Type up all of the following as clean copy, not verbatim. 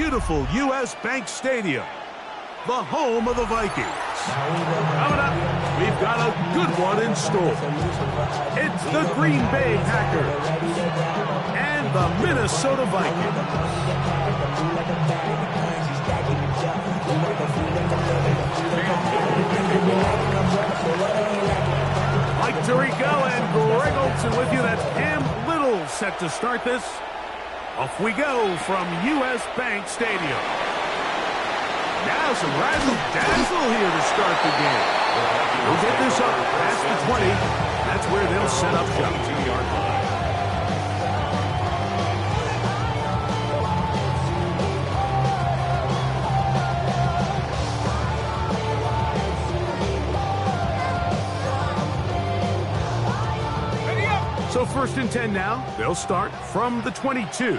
beautiful U.S. Bank Stadium, the home of the Vikings. Coming up, we've got a good one in store. It's the Green Bay Packers and the Minnesota Vikings. Mike Tirico and Greg Olson with you. That's Cam Little set to start this. Off we go from U.S. Bank Stadium. Now some razzle-dazzle here to start the game. They'll get this up past the 20. That's where they'll set up shop. 2-yard line. So 1st and 10 now. They'll start from the 22.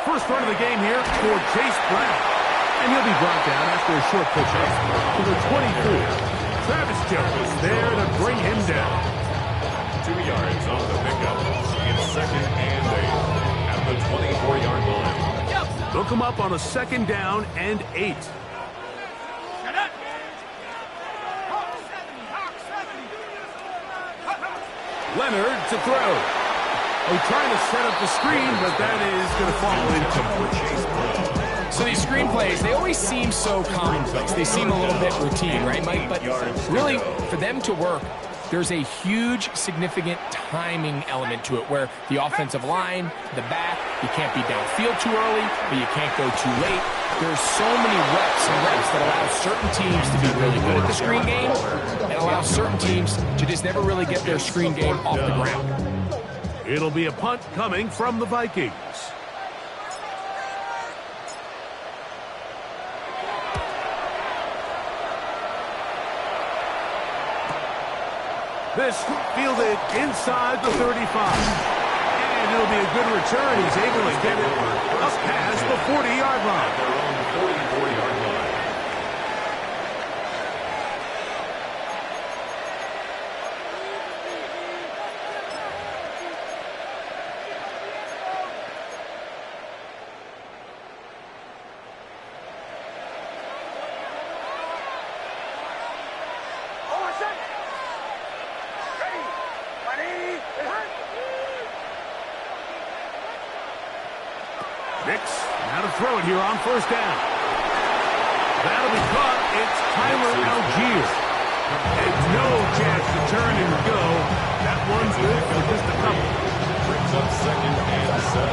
First run of the game here for Chase Brown. And he'll be brought down after a short push to the 24. Travis Jones there to bring him down. 2 yards on the pickup. It's 2nd and 8 at the 24-yard line. They'll come up on a 2nd down and 8. Leonard to throw. They're trying to set up the screen, but that is going to fall incomplete. So these screen plays, they always seem so commonplace. They seem a little bit routine, right, Mike? But really, for them to work, there's a huge, significant timing element to it where the offensive line, the back, you can't be downfield too early, but you can't go too late. There's so many reps that allow certain teams to be really good at the screen game and allow certain teams to just never really get their screen game off the ground. It'll be a punt coming from the Vikings. This fielded inside the 35. And it'll be a good return. He's able to get it up past the 40-yard line. They're on the 44-yard line. Now to throw it here on 1st down. That'll be caught. It's Tyler Algier. And no chance to turn and go. That one's good for just a couple. Brings up 2nd and 7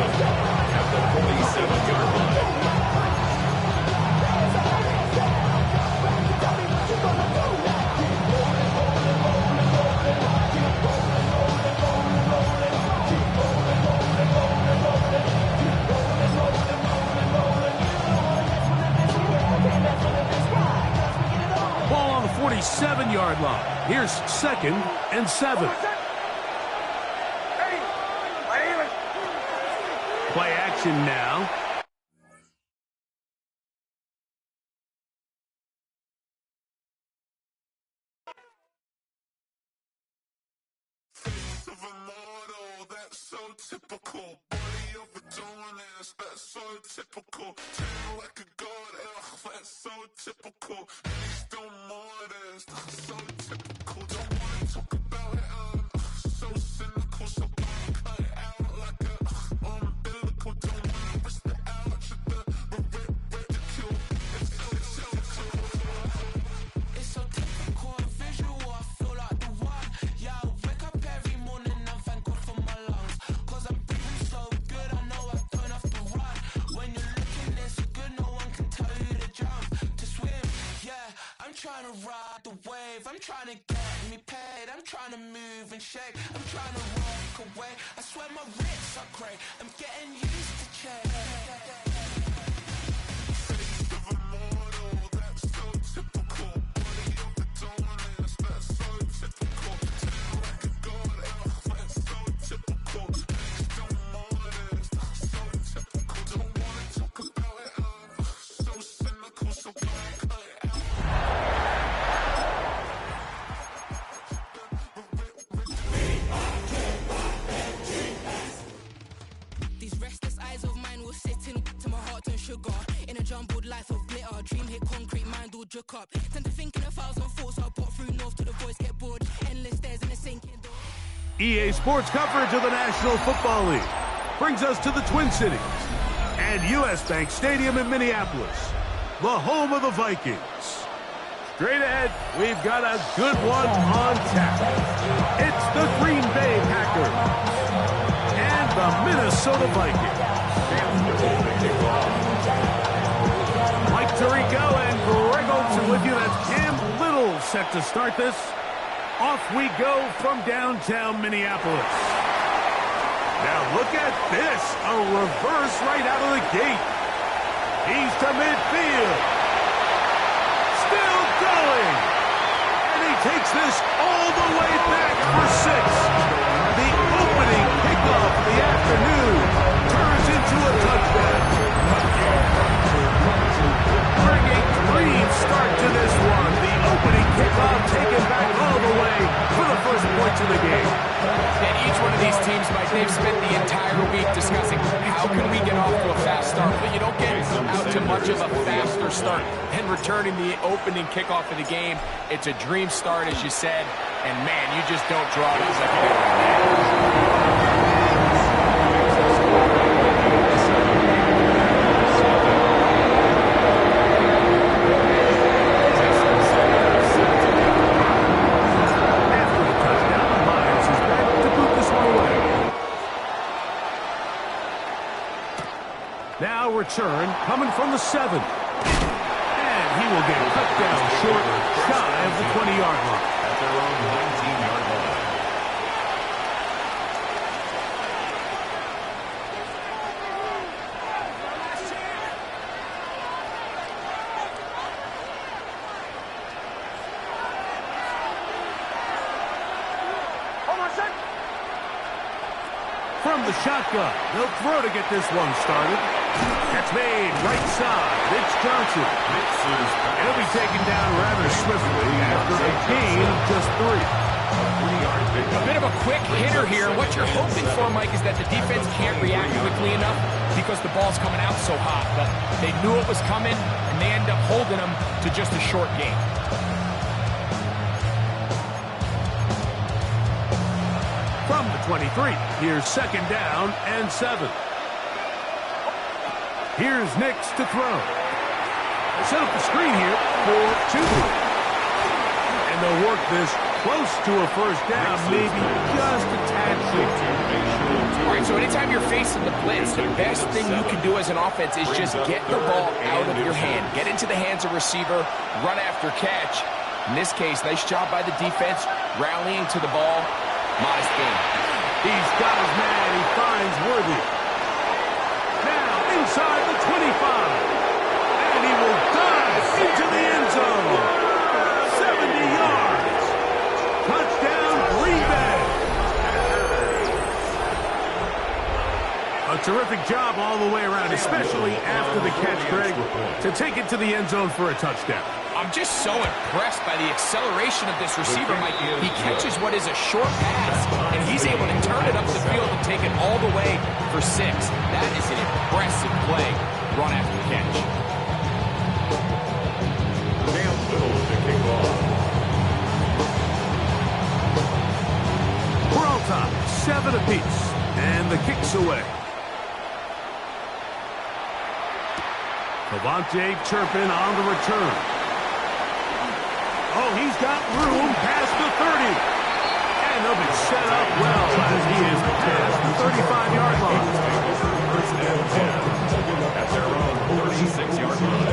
at the 47-yard line. Ball on the 47-yard line. Here's 2nd and 7. Play action now. Typical, body overdoing this, that's so typical. Turn like a god, that's so typical. Please don't more this, that's so typical. Don't wanna talk about it, so cynical, so cut it out like a umbilical. Don't wanna risk the ouch of the ridicule. It's so typical and visual, I feel like the one. Yeah, I wake up every morning and thank God for my lungs. Trying to ride the wave, I'm trying to get me paid, I'm trying to move and shake, I'm trying to walk away, I swear my wrists are great, I'm getting used to change. Face of a mortal, that's so typical, body of the dominance, that's so typical, turn like a god, that's so typical, please don't more this, that's so typical, don't wanna talk about it, so cynical, so cut it out. sugar. In a jumbled life of glitter, dream hit concrete, mind all jerk up. Tend to think in 1,000 thoughts, I pop through north to the voice, get bored. Endless stairs in a sinking door. EA Sports coverage of the National Football League brings us to the Twin Cities and US Bank Stadium in Minneapolis, the home of the Vikings. Straight ahead, we've got a good one on tap. It's the Green Bay Packers and the Minnesota Vikings. Mike Tirico and Greg Olsen with you. That's Cam Little set to start this. Off we go from downtown Minneapolis. Now look at this, a reverse right out of the gate. He's to midfield. Still going. And he takes this all the way back for 6. The opening kickoff of the afternoon turns into a touchdown. Bringing clean start to this one. The opening kickoff taken back all the way for the first points of the game. And each one of these teams, Mike, they've spent the entire week discussing how can we get off to a fast start. But you don't get out to much of a faster start than returning the opening kickoff of the game. It's a dream start, as you said. And, man, you just don't draw those like you do right now. Now return coming from the 7. And he will get cut down short, shy of the 20-yard line. At their own 19-yard line. From the shotgun, they'll throw to get this one started. That's made right side. It's Johnson. And he'll be taken down rather swiftly after a gain of just 3. A bit of a quick hitter here. What you're hoping for, Mike, is that the defense can't react quickly enough because the ball's coming out so hot. But they knew it was coming, and they end up holding them to just a short gain. From the 23, here's 2nd down and 7. Here's Nix to throw. Set up the screen here for 2. And they'll work this close to a first down, maybe just a tad short. All right, so anytime you're facing the blitz, the best thing you can do as an offense is just get the ball out of your hand. Get into the hands of receiver, run after catch. In this case, nice job by the defense, rallying to the ball. Modest game. He's got his man. He finds Worthy. Now inside the 25. And he will dive into the end zone. 70 yards. Touchdown, Green Bay. A terrific job all the way around, especially after the catch, Greg, to take it to the end zone for a touchdown. I'm just so impressed by the acceleration of this receiver, Mike. He catches what is a short pass, and he's able to turn it up the field and take it all the way for 6. That is an impressive play, run after catch. Cam Little to kick off. We're all tied, 7 apiece, and the kick's away. Devontae Turpin on the return. Oh, he's got room past the 30. And they'll be set up well as he is past the 35-yard line. First and 10 at their own 36-yard line.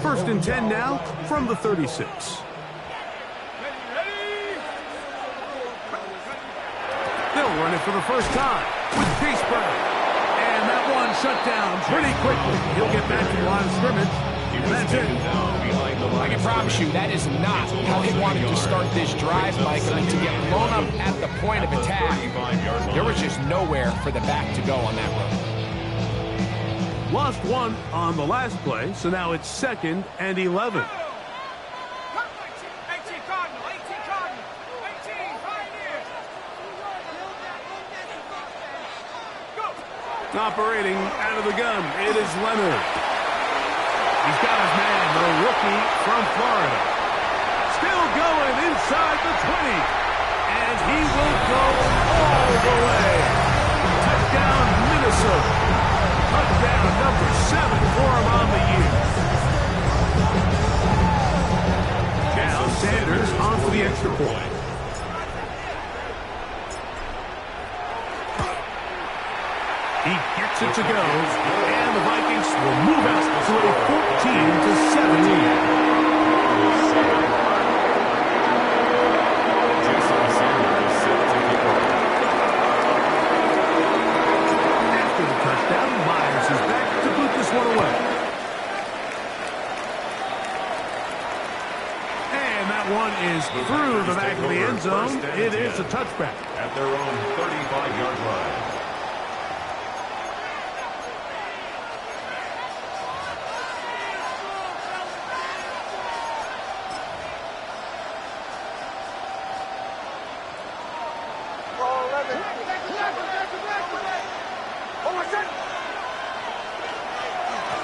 First and 10 now from the 36. They'll run it for the first time with Peaceburg. And that one shut down pretty quickly. He'll get back to the line of scrimmage. And that's it. I can promise you that is not how he wanted to start this drive, Mike. I mean, to get blown up at the point of attack, there was just nowhere for the back to go on that run. Lost 1 on the last play, so now it's 2nd and 11. Operating out of the gun, it is Leonard. He's got his man, the rookie from Florida. Still going inside the 20. And he will go all the way. Touchdown, Minnesota. Touchdown number 7 for him on the year. Now Sanders on for the extra point. He gets it to go, and the Vikings will move out to a 14-7 lead. After the touchdown, Myers is back to boot this one away. And that one is through the back of the end zone. It is a touchback. At their own 35-yard line.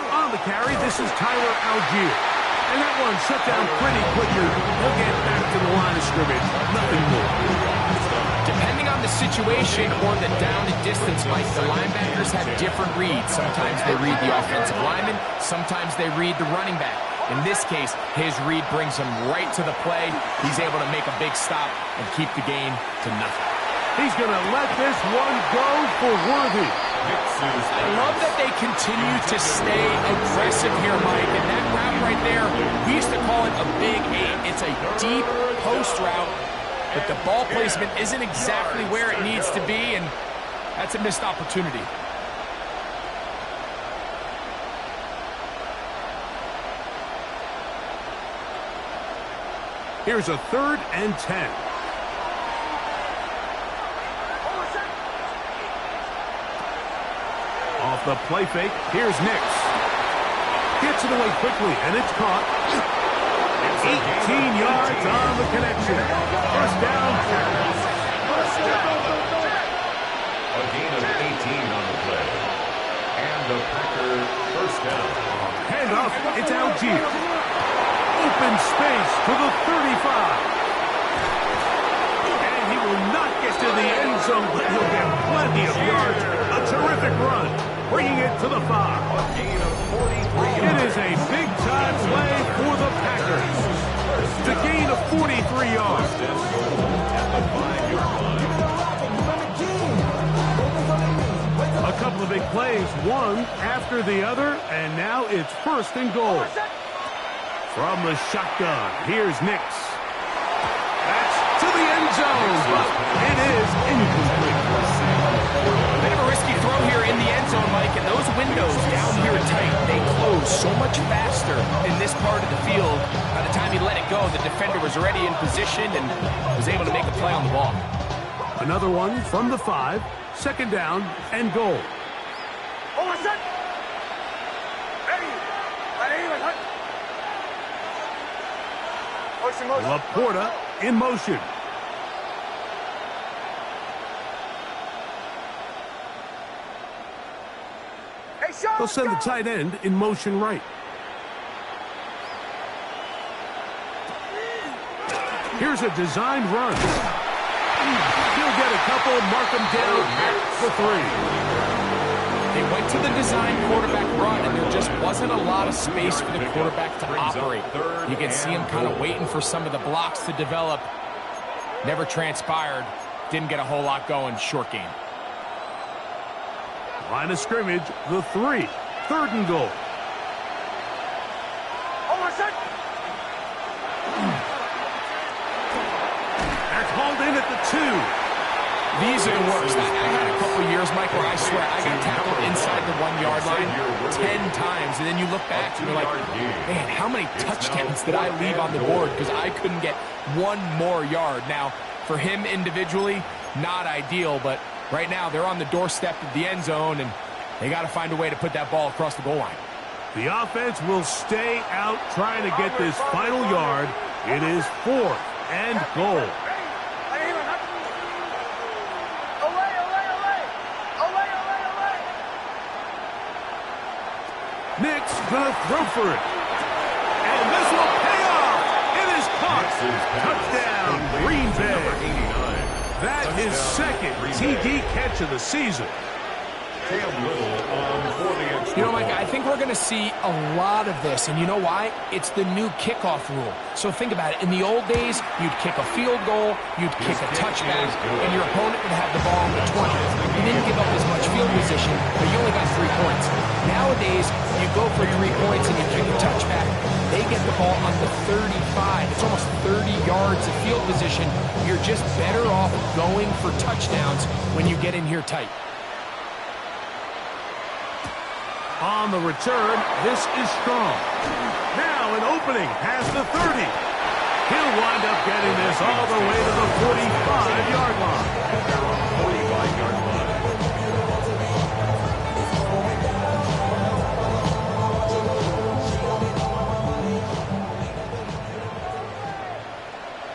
On the carry, this is Tyler Algier. And that one shut down pretty quickly. He'll get back to the line of scrimmage. Nothing more. Depending on the situation or the down and distance, Mike, the linebackers have different reads. Sometimes they read the offensive lineman. Sometimes they read the running back. In this case, his read brings him right to the play. He's able to make a big stop and keep the gain to nothing. He's going to let this one go for Worthy. I love that they continue to stay aggressive here, Mike. And that route right there, we used to call it a big 8. It's a deep post route, but the ball placement isn't exactly where it needs to be, and that's a missed opportunity. Here's a 3rd and 10. Off the play fake, here's Nix. Gets it away quickly, and it's caught. 18 yards on the connection. First down. A gain of 18 on the play. And the Packer first down. Handoff, it's Algier. Open space to the 35. And he will not get to the end zone, but he'll get plenty of yards. A terrific run, bringing it to the 5. A gain of 43 yards. It is a big-time play for the Packers. It's a gain of 43 yards. At the 5-yard line. A couple of big plays, one after the other, and now it's 1st and goal. From the shotgun, here's Nix. That's to the end zone, but it is incomplete. A bit of a risky throw here in the end zone, Mike, and those windows down here tight, they close so much faster in this part of the field. By the time he let it go, the defender was already in position and was able to make a play on the ball. Another one from the 5, 2nd down and goal. Laporta in motion. They'll send the tight end in motion right. Here's a designed run. He'll get a couple, mark him down at the 3. They went to the design quarterback run, and there just wasn't a lot of space for the quarterback to operate. You can see him kind of waiting for some of the blocks to develop. Never transpired. Didn't get a whole lot going. Short game. Line of scrimmage, the 3. 3rd and goal. That's hauled in at the 2. These are the worst. I had a couple years, Mike, where I swear I got tackled inside the 1-yard line 10 times, and then you look back and you're like, man, how many touchdowns did I leave on the board because I couldn't get one more yard? Now, for him individually, not ideal, but right now they're on the doorstep of the end zone, and they got to find a way to put that ball across the goal line. The offense will stay out trying to get this final yard. It is 4th and goal. going to throw for it. And this will pay off. It is caught. Touchdown, Green Bay. That is second TD catch of the season. You know, Mike, I think we're going to see a lot of this, and you know why? It's the new kickoff rule. So think about it. In the old days, you'd kick a field goal, you'd kick a touchback, and your opponent would have the ball on the 20. You didn't give up as much field position, but you only got 3 points. Nowadays, you go for 3 points and you kick a touchback. They get the ball on the 35. It's almost 30 yards of field position. You're just better off going for touchdowns when you get in here tight. On the return, this is strong. Now an opening past the 30. He'll wind up getting this all the way to the 45-yard line. 45-yard line.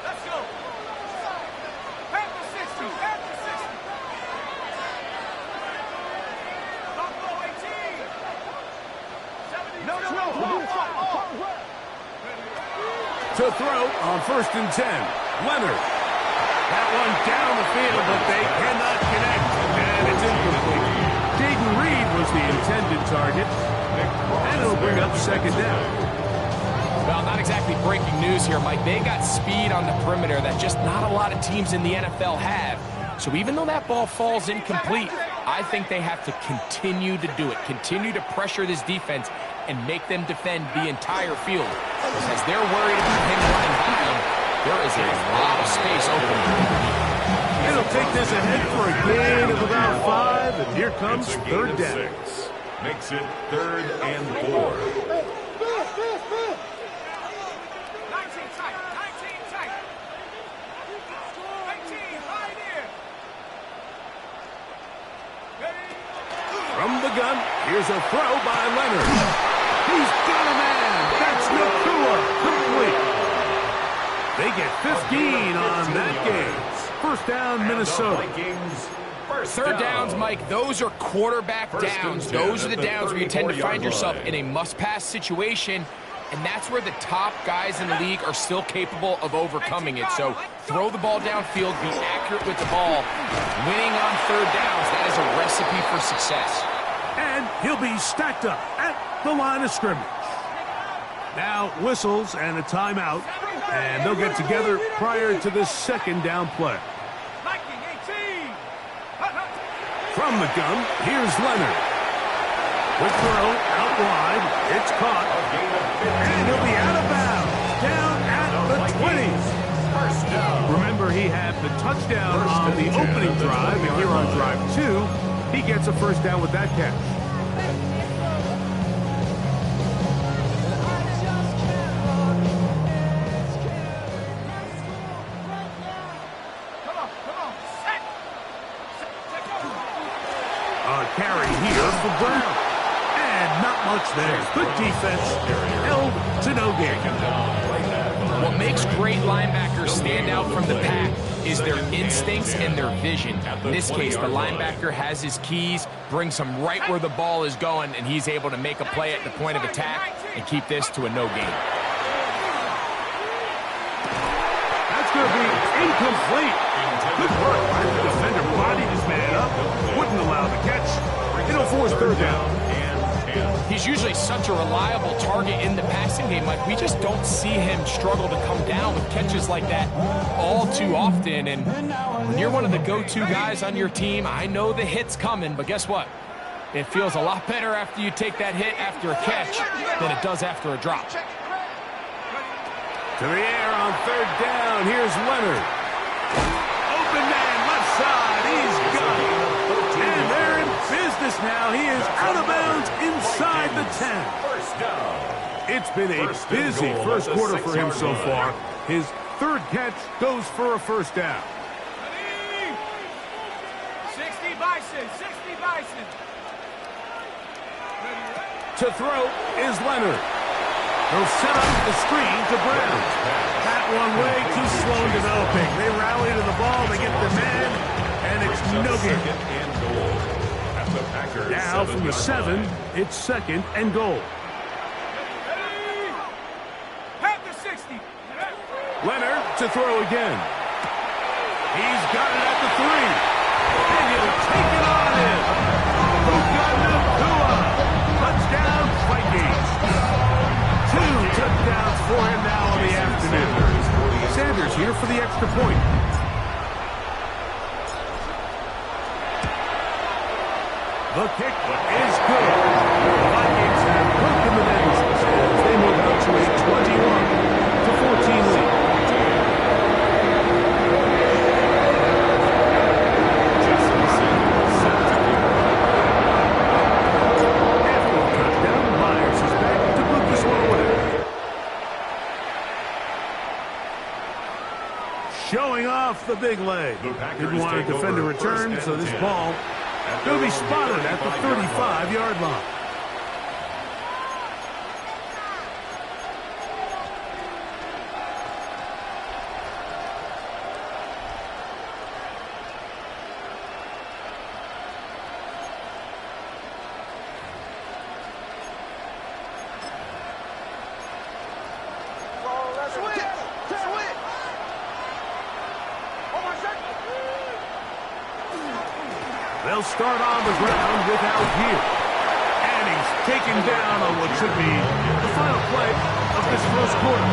Let's go. Back to 60. Back to 60. Buffalo 18. No. To throw on 1st and 10. Leonard. That one down the field, but they cannot connect. And it's incomplete. Jaden Reed was the intended target. And it'll bring up 2nd down. Well, not exactly breaking news here, Mike. They got speed on the perimeter that just not a lot of teams in the NFL have. So even though that ball falls incomplete, I think they have to continue to do it, continue to pressure this defense and make them defend the entire field. Because they're worried about him running by them, there is a lot of space open. It'll take this ahead for a gain of about 5, and here comes 3rd down. 6. Makes it 3rd and 4. 19 tight. 19 tight. 18 right here. From the gun, here's a throw by Leonard. He's got a man. That's Nakua. Complete. They get 15 on that game. 1st down, Minnesota. 3rd downs, Mike, those are quarterback downs. Those are the downs where you tend to find yourself in a must-pass situation, and that's where the top guys in the league are still capable of overcoming it. So throw the ball downfield, be accurate with the ball. Winning on 3rd downs, that is a recipe for success. And he'll be stacked up at the line of scrimmage. Now whistles and a timeout, and they'll get together prior to this 2nd down play. From the gun, here's Leonard. Quick throw out wide. It's caught. And he'll be out of bounds. Down at the 20. Remember, he had the touchdown on the opening drive, and here on drive 2, he gets a 1st down with that catch. Carry here for Brown. And not much there. Good defense. Held to no gain. What makes great linebackers stand out from the pack is their instincts and their vision. In this case, the linebacker has his keys, brings him right where the ball is going, and he's able to make a play at the point of attack and keep this to a no gain. That's going to be incomplete. Good work by the defender. Bodied his man up. Wouldn't allow the catch. It'll force 3rd down. He's usually such a reliable target in the passing game. Like, we just don't see him struggle to come down with catches like that all too often. And when you're one of the go-to guys on your team, I know the hit's coming, but guess what? It feels a lot better after you take that hit after a catch than it does after a drop. To the air on 3rd down. Here's Leonard. Open man, left side. He's got it. And they're in business now. He is out of bounds inside the 10. It's been a busy 1st quarter for him so far. His 3rd catch goes for a 1st down. 60 Bison. 60 Bison. To throw is Leonard. He'll set up the screen to Brown. That one way too slow in developing. They rally to the ball, they get the man, and it's no good. Now from the 7, it's 2nd and goal. Leonard to throw again. He's got it at the 3. And he'll take it on in. Touchdown, Vikings. 2 touchdowns for him now in the afternoon. Sanders here for the extra point. The kick is good. The Vikings have broken the nemesis as they move out to a 21-14 lead. Showing off the big leg. Didn't want to defend a return, so this ball will be spotted at the 35-yard line. They'll start on the ground without here. And he's taken down on what should be the final play of this first quarter.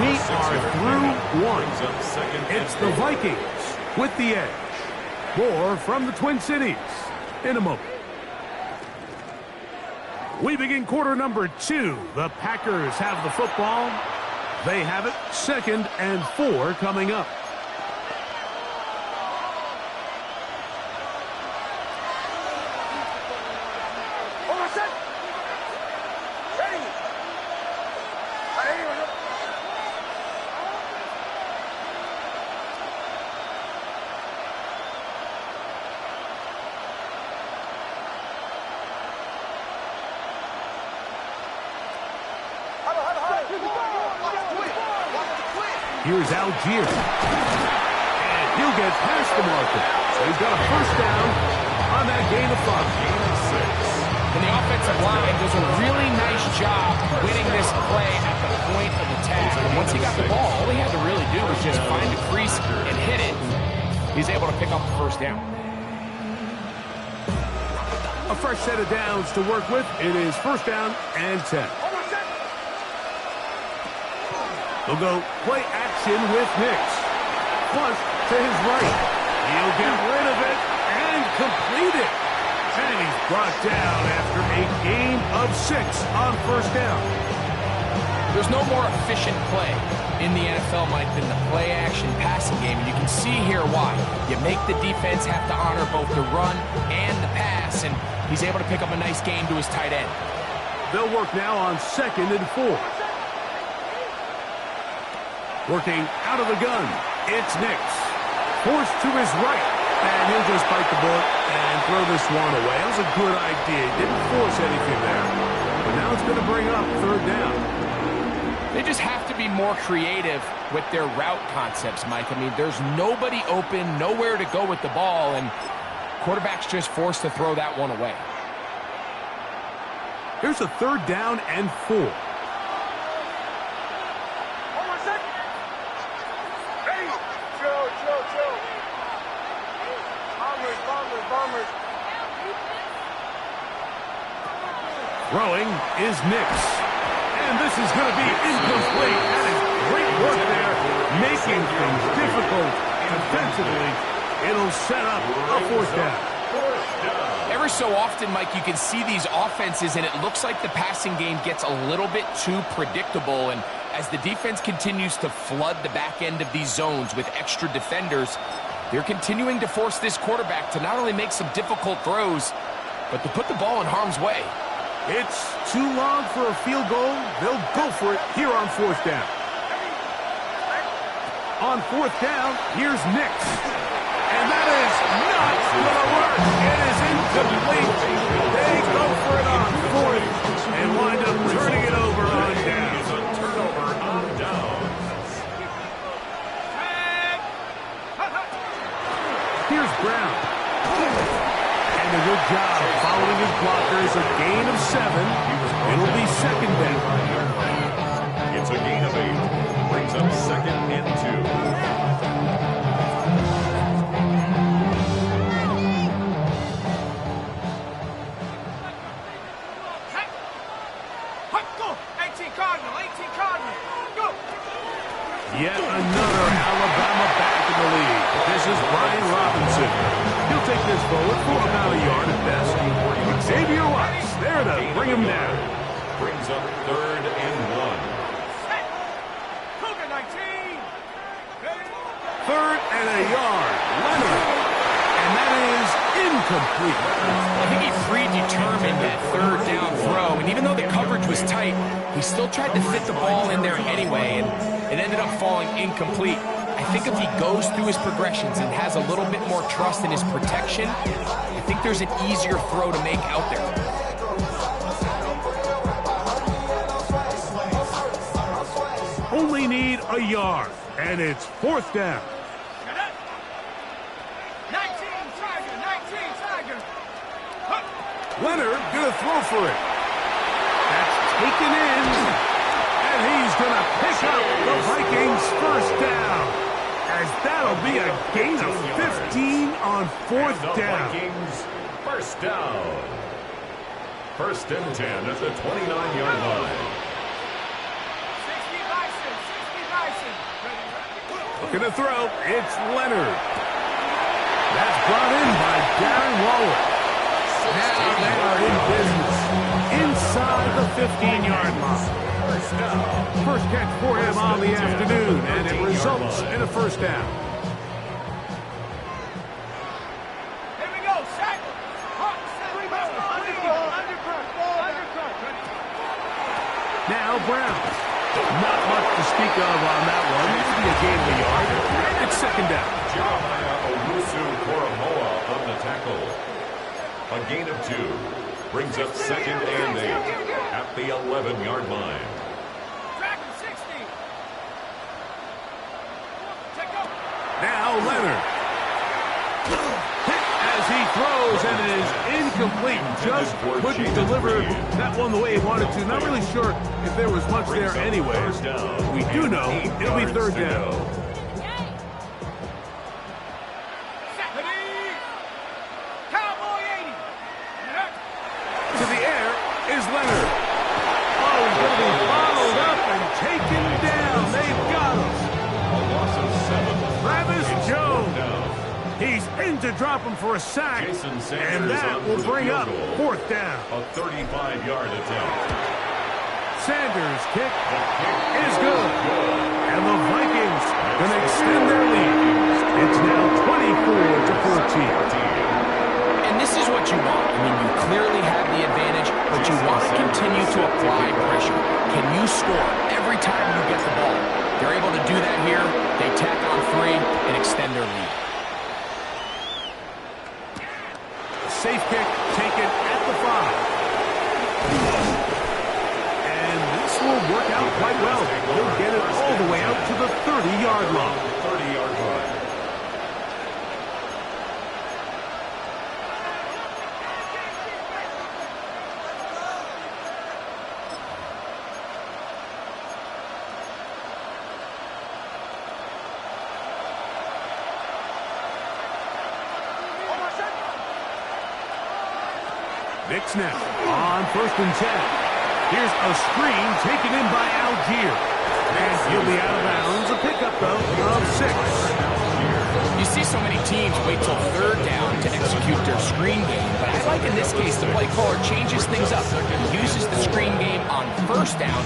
We are through one. It's the Vikings with the edge. More from the Twin Cities in a moment. We begin quarter number 2. The Packers have the football. They have it 2nd and 4 coming up. Here's Algier. And he'll get past the marker. So he's got a first down on that gain of 5. And the offensive line does a really nice job winning this play at the point of attack. And once he got the ball, all he had to really do was just find a crease and hit it. He's able to pick up the first down. A fresh set of downs to work with. It is first down and 10. They'll go play action with Nix. Punt to his right. He'll get rid of it and complete it. And he's brought down after a gain of 6 on first down. There's no more efficient play in the NFL, Mike, than the play-action passing game. And you can see here why. You make the defense have to honor both the run and the pass, and he's able to pick up a nice gain to his tight end. They'll work now on 2nd and 4. Working out of the gun, it's Nix. Forced to his right, and he'll just bite the bullet and throw this one away. That was a good idea. Didn't force anything there. But now it's going to bring up 3rd down. They just have to be more creative with their route concepts, Mike. I mean, there's nobody open, nowhere to go with the ball, and quarterback's just forced to throw that one away. Here's a 3rd down and 4. Throwing is Nix. And this is going to be incomplete. That is great work there, making things difficult defensively. It'll set up a 4th down. Every so often, Mike, you can see these offenses, and it looks like the passing game gets a little bit too predictable. And as the defense continues to flood the back end of these zones with extra defenders, they're continuing to force this quarterback to not only make some difficult throws, but to put the ball in harm's way. It's too long for a field goal. They'll go for it here on 4th down. On 4th down, here's Nix. And that is not going to work. It is incomplete. They go for it on 4th and wind up turning it over on down. It's a turnover on downs. Here's Brown. And a good job following his blockers. A gain of 7. It'll be 2nd down. It's a gain of 8. Brings up Yet another Alabama back in the lead. This is Brian Robinson. He'll take this forward for about a yard at best. Xavier Watts there to bring him down. Brings up 3rd and 1. Cougar 19. 3rd and a yard. Leonard. And that is incomplete. I think he predetermined that 3rd down throw, and even though the coverage was tight, he still tried to fit the ball in there anyway, and it ended up falling incomplete. I think if he goes through his progressions and has a little bit more trust in his protection, I think there's an easier throw to make out there. Only need a yard, and it's 4th down. 19 Tiger. Leonard gonna throw for it. That's taken in, and he's gonna pick up the Vikings' 1st down, as that'll be a gain of 15 on 4th down. Vikings 1st down. 1st and 10 at the 29-yard line. 60 Bison. Looking to throw, it's Leonard. That's brought in by Darren Waller. Now they are in business inside the 15-yard line. First catch for him on the afternoon, and it results in a 1st down. Here we go, sack. Now Browns. Not much to speak of on that one. Maybe a gain of a yard. It's 2nd down. Jeremiah Owusu-Koramoah on the tackle. A gain of 2. Brings up 2nd and 8 at the 11-yard line. Dragon 60. Check up. Now Leonard. Hit as he throws, and it is incomplete. Just couldn't deliver that one the way he wanted to. Not really sure if there was much there anyways. We do know it'll be 3rd down. Cowboy 80. To the air is Leonard. Oh, he's going to be followed up and taken down. They've got him. A loss of 7. Travis Jones. He's in to drop him for a sack, Jason Sanders and that on will for the bring field up goal. 4th down. A 35-yard attempt. Sanders' kick The kick is good, and the Vikings can extend their lead. It's now 24-14. And this is what you want. I mean, you clearly have the advantage, but you want to continue to apply pressure. Can you score every time you get the ball? They're able to do that here. They tack on 3 and extend their lead. Safe kick taken at the 5. And this will work out quite well. He'll get it all the way out to the 30-yard line. 30-yard line. Big snap on 1st and 10. Here's a screen taken in by Algier. And he'll be out of bounds. A pickup, though, of 6. You see so many teams wait till 3rd down to execute their screen game, but I like in this case the play caller changes things up. He uses the screen game on 1st down,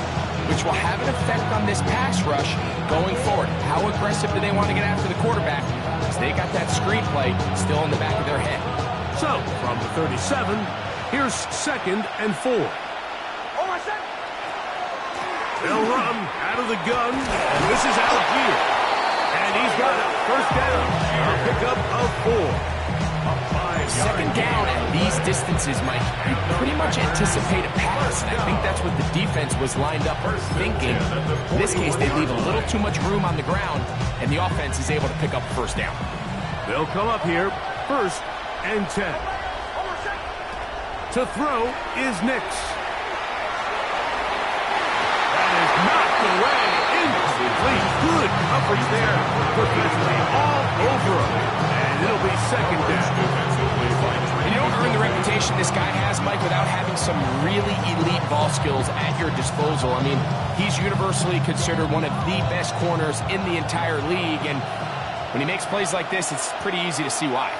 which will have an effect on this pass rush going forward. How aggressive do they want to get after the quarterback? Because they got that screen play still in the back of their head. So, from the 37, here's 2nd and 4. They'll run out of the gun, and this is Algier. And he's got it. 1st down. A pickup of 4. 2nd down at these distances, Mike, you pretty much anticipate a pass, and I think that's what the defense was lined up thinking. In this case, they leave a little too much room on the ground, and the offense is able to pick up 1st down. They'll come up here. 1st and 10. To throw is Nix. That is knocked away. Incomplete. Good coverage there. Defensively all over him. And it'll be 2nd down. You know, earn the reputation this guy has, Mike, without having some really elite ball skills at your disposal. I mean, he's universally considered one of the best corners in the entire league, and when he makes plays like this, it's pretty easy to see why.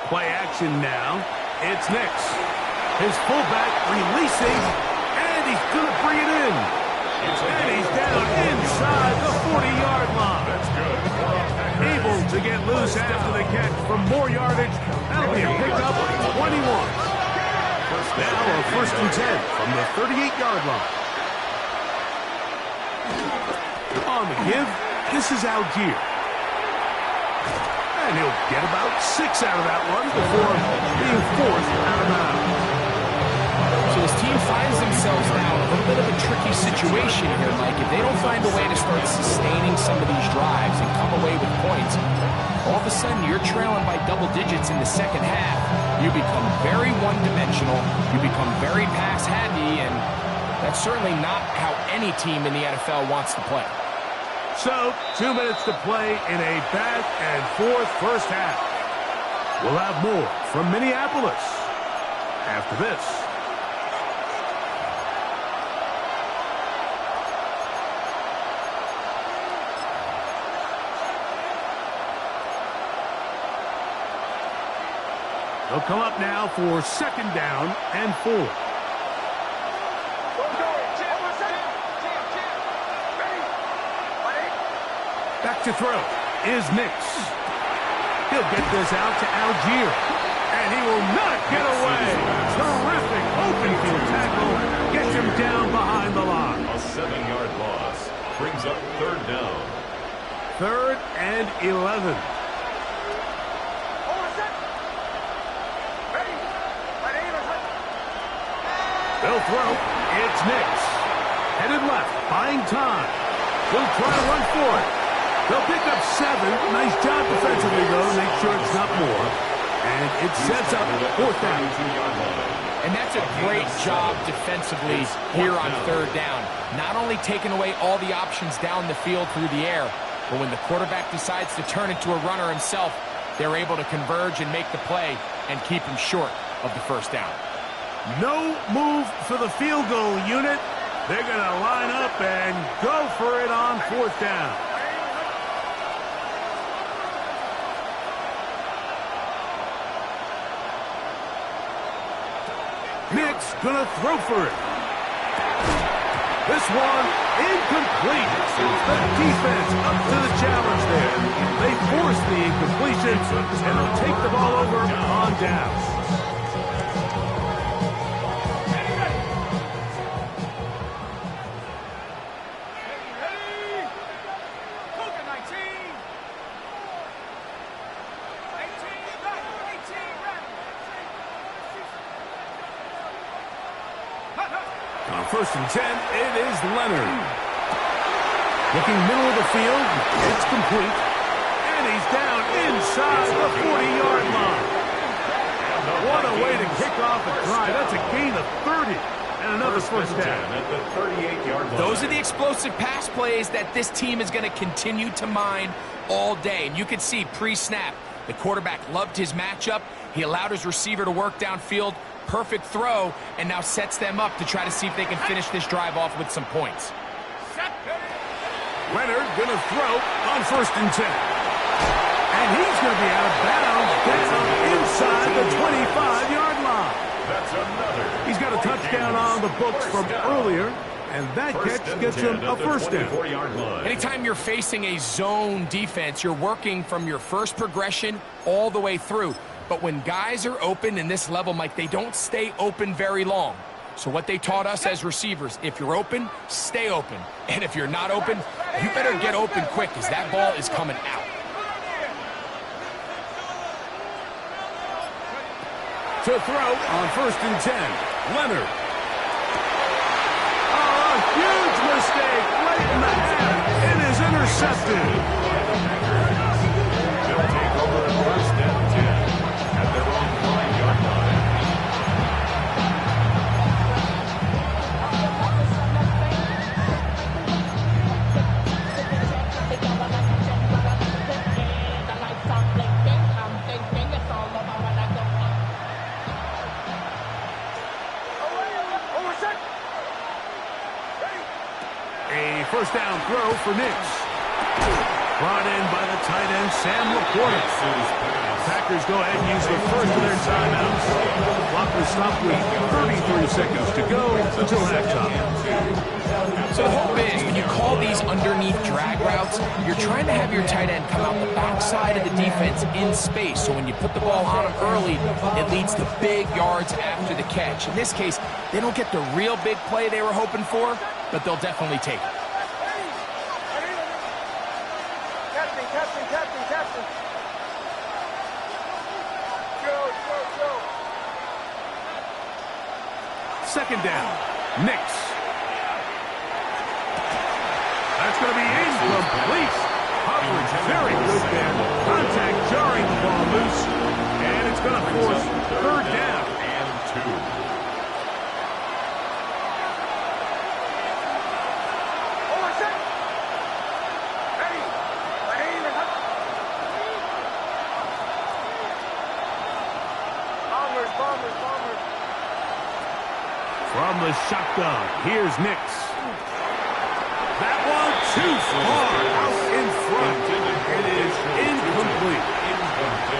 Play action now. It's Nix. His fullback releasing, and he's going to bring it in. And he's down inside the 40-yard line. That's good. Able to get loose after the catch for more yardage. That'll be a pickup of 21. Now a 1st and 10 from the 38-yard line. On the give, this is Algier. And he'll get about 6 out of that one before being forced out of bounds. So his team finds themselves now in a little bit of a tricky situation here, Mike. If they don't find a way to start sustaining some of these drives and come away with points, all of a sudden you're trailing by double digits in the second half. You become very one-dimensional. You become very pass-happy, and that's certainly not how any team in the NFL wants to play. So, 2 minutes to play in a back-and-forth first half. We'll have more from Minneapolis after this. They'll come up now for 2nd down and 4. Back to throw is Nix. He'll get this out to Algier, and he will not get away. Terrific open field tackle. Gets him down behind the line. A 7-yard loss brings up 3rd down. 3rd and 11. They'll throw. It's Nix. Headed left, buying time. He'll try to run for it. They'll pick up 7. Nice job defensively, though, to make sure it's not more. And it sets up 4th down. And that's a great job defensively here on 3rd down. Not only taking away all the options down the field through the air, but when the quarterback decides to turn into a runner himself, they're able to converge and make the play and keep him short of the 1st down. No move for the field goal unit. They're going to line up and go for it on 4th down. Nix going to throw for it. This one incomplete. The defense up to the challenge there. They force the incompletion, and they'll take the ball over on down. On 1st and 10, it is Leonard. Looking middle of the field, it's complete. And he's down inside the 40-yard line. What a way to kick off a drive. That's a gain of 30 and another 1st down. At the 38-yard line. Those are the explosive pass plays that this team is going to continue to mine all day. And you can see pre-snap, the quarterback loved his matchup. He allowed his receiver to work downfield. Perfect throw, and now sets them up to try to see if they can finish this drive off with some points. Leonard going to throw on 1st and 10. And he's going to be out of bounds down inside the 25-yard line. That's another. He's got a touchdown on the books from earlier, and that catch gets him a 1st down. Anytime you're facing a zone defense, you're working from your first progression all the way through. But when guys are open in this level, Mike, they don't stay open very long. So what they taught us as receivers, if you're open, stay open. And if you're not open, you better get open quick because that ball is coming out. To throw on 1st and 10, Leonard. Oh, a huge mistake late in the half. It is intercepted. They'll take over 1st and 10 at their own 5-yard line. A first down throw for Nix. Brought in by the tight end, Sam Laporta. Packers go ahead and use the first of their timeouts. Clock will stop with 33 seconds to go until halftime. So the hope is when you call these underneath drag routes, you're trying to have your tight end come out the backside of the defense in space. So when you put the ball on him early, it leads to big yards after the catch. In this case, they don't get the real big play they were hoping for, but they'll definitely take it. Captain. Go. Second down. Nix. That's going to be incomplete. Coverage very good there. Contact jarring the ball loose. And it's going to force third down. And 2. From the shotgun, here's Nix. That one too far out in front. It is incomplete.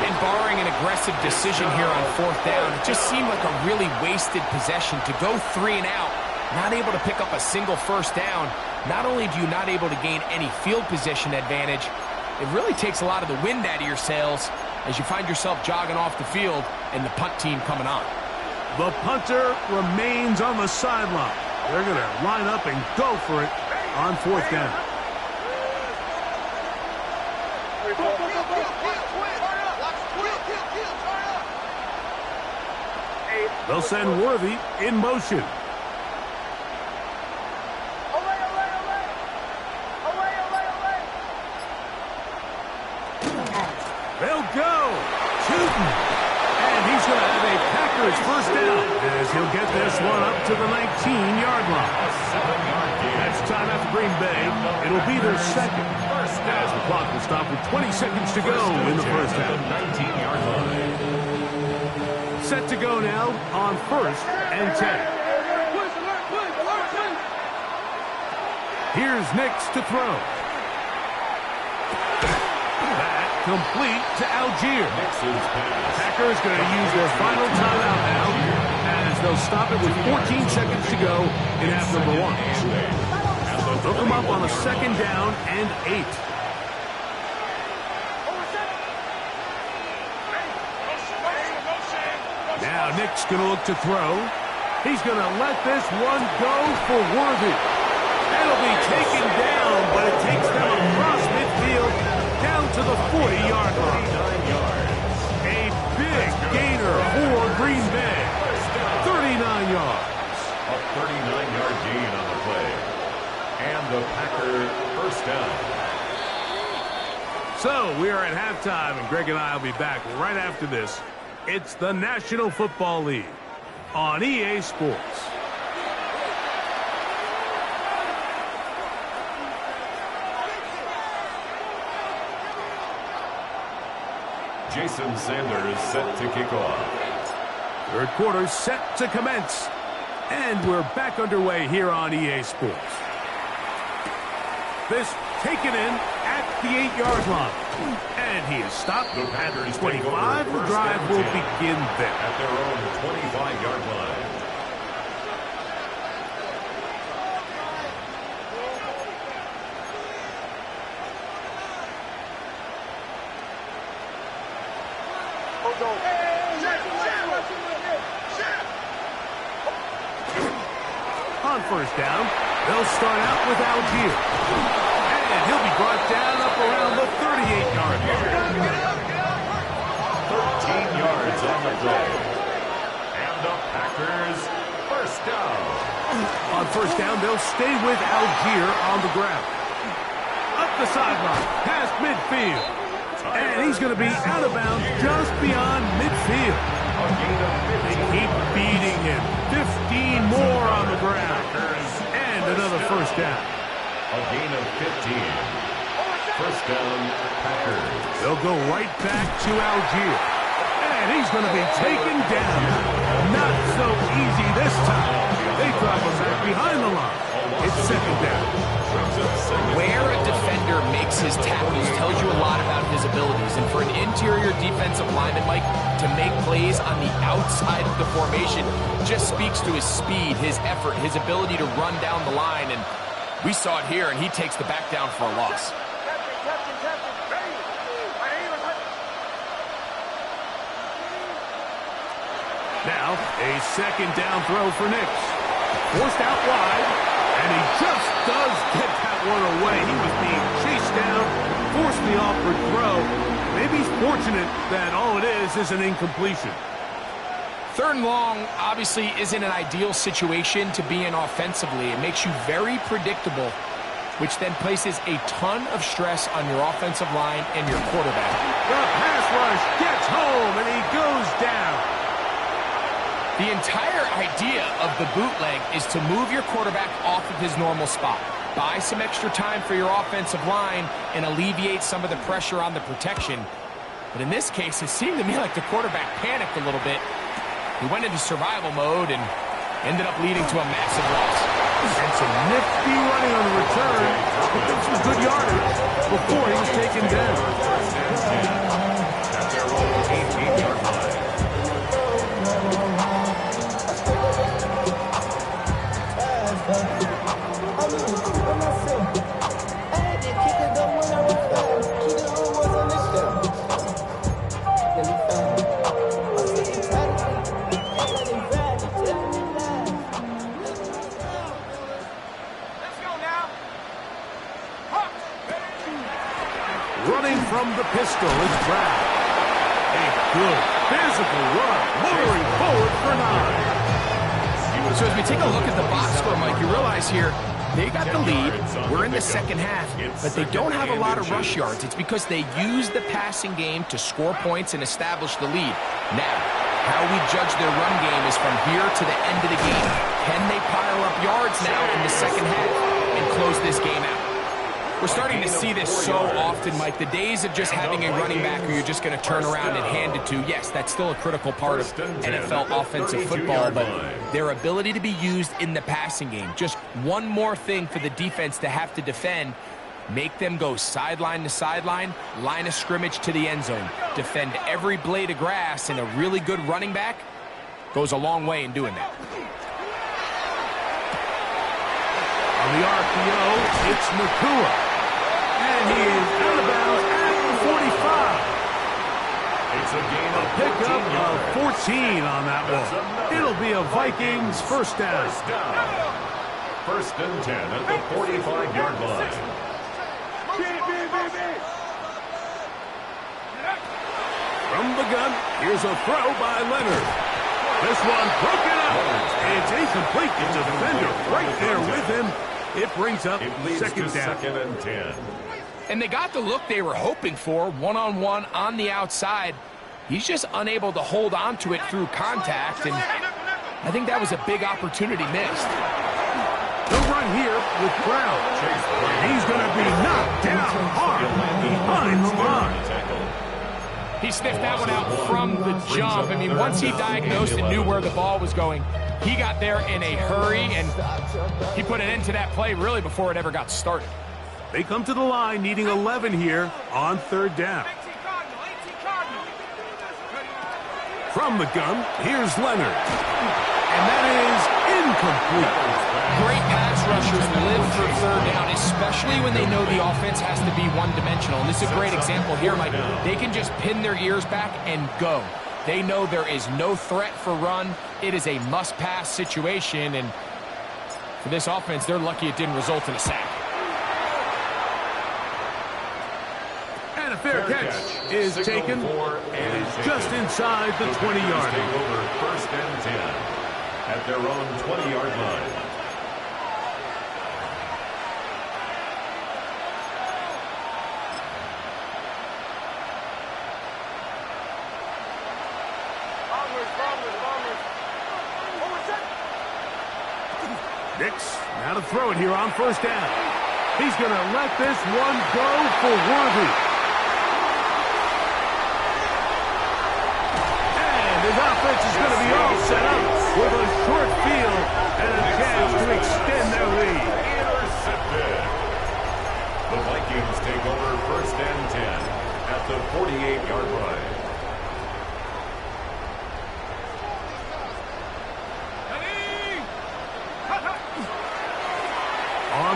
And barring an aggressive decision here on fourth down, it just seemed like a really wasted possession to go 3 and out, not able to pick up a single first down. Not only do you not able to gain any field position advantage, it really takes a lot of the wind out of your sails as you find yourself jogging off the field and the punt team coming on. The punter remains on the sideline. They're going to line up and go for it on fourth down. They'll send Worthy in motion. They'll go. Shooting. And he's going to have a Packers first down as he'll get this one up to the 19-yard line. That's time after Green Bay. It'll be their second. As the clock will stop with 20 seconds to go in the first half. 19-yard line. Set to go now on first and 10. Here's Nix to throw. Complete to Algier. Packers going to use their final timeout now as they'll stop it with 14 seconds to go in half number 1. They'll come up on a second down and 8. Now Nick's going to look to throw. He's going to let this one go for Worthy. That'll be taken down, but it takes them across midfield down to the 40-yard line. A big gainer for Green Bay. 39 yards. A 39-yard gain on the play. And the Packer first down. So we are at halftime, and Greg and I will be back right after this. It's the National Football League on EA Sports. Jason Sanders set to kick off. Third quarter set to commence. And we're back underway here on EA Sports. This taken in at the 8-yard line. And he is stopped at 25. The drive will begin there. At their own 25-yard line. On first down, they'll start out with Algier. And he'll be brought down up around the 38-yard line. 13 yards on the play. And the Packers first down. On first down, they'll stay with Algier on the ground. Up the sideline, past midfield. And he's going to be out of bounds just beyond midfield. They keep beating him. 15 more on the ground. And another first down. A gain of 15. First down, Packers. They'll go right back to Algier. And he's going to be taken down. Not so easy this time. They drop him back behind the line. It's second down. his tackles tells you a lot about his abilities. And for an interior defensive lineman, Mike, to make plays on the outside of the formation just speaks to his speed, his effort, his ability to run down the line. And we saw it here, and he takes the back down for a loss. Now, a second down throw for Nix. Forced out wide, and he just does get that one away. He was being chased down, forced the awkward throw. Maybe he's fortunate that all it is an incompletion. Third and long obviously isn't an ideal situation to be in offensively. It makes you very predictable, which then places a ton of stress on your offensive line and your quarterback. The pass rush gets home, and he goes down. The entire idea of the bootleg is to move your quarterback off of his normal spot. Buy some extra time for your offensive line and alleviate some of the pressure on the protection. But in this case, it seemed to me like the quarterback panicked a little bit. He went into survival mode and ended up leading to a massive loss. And some nifty running on the return. He took some good yardage before he was taken down. At their own 18-yard line. Running from the pistol is Brown. A good physical run, motoring forward for 9. So as we take a look at the box score, Mike, you realize here, they got the lead. We're in the second half, but they don't have a lot of rush yards. It's because they use the passing game to score points and establish the lead. Now, how we judge their run game is from here to the end of the game. Can they pile up yards now in the second half and close this game out? We're starting to see this so often, Mike. The days of just having a running back who you're just going to turn around and hand it to, yes, that's still a critical part of NFL offensive football, but their ability to be used in the passing game, just one more thing for the defense to have to defend, make them go sideline to sideline, line of scrimmage to the end zone, defend every blade of grass, and a really good running back goes a long way in doing that. On the RPO, it's Nakua. And he is out of bounds at the 45. It's a gain of Pickup of 14 on that one. It'll be a Vikings first down. First and 10 at the 45-yard line. From the gun, here's a throw by Leonard. This one broken up. It's incomplete. The defender right there with him. It brings up second down. Second and 10. And they got the look they were hoping for, one-on-one on the outside. He's just unable to hold on to it through contact, and I think that was a big opportunity missed. They'll run here with Brown. And he's going to be knocked down hard behind the line. He sniffed that one out from the jump. I mean, once he diagnosed and knew where the ball was going, he got there in a hurry, and he put an end to that play really before it ever got started. They come to the line needing 11 here on third down. From the gun, here's Leonard. And that is incomplete. Great pass rushers live for third down, especially when they know the offense has to be one-dimensional. And this is a great example here, Mike. They can just pin their ears back and go. They know there is no threat for run. It is a must-pass situation, and for this offense, they're lucky it didn't result in a sack. And a fair catch is taken. It is just inside the 20-yard line. Over first and 10 at their own 20-yard line. Nix, now to throw it here on first down. He's going to let this one go for Worthy. And his offense is going to be all set up with a short field and a chance to extend their lead. Intercepted. The Vikings take over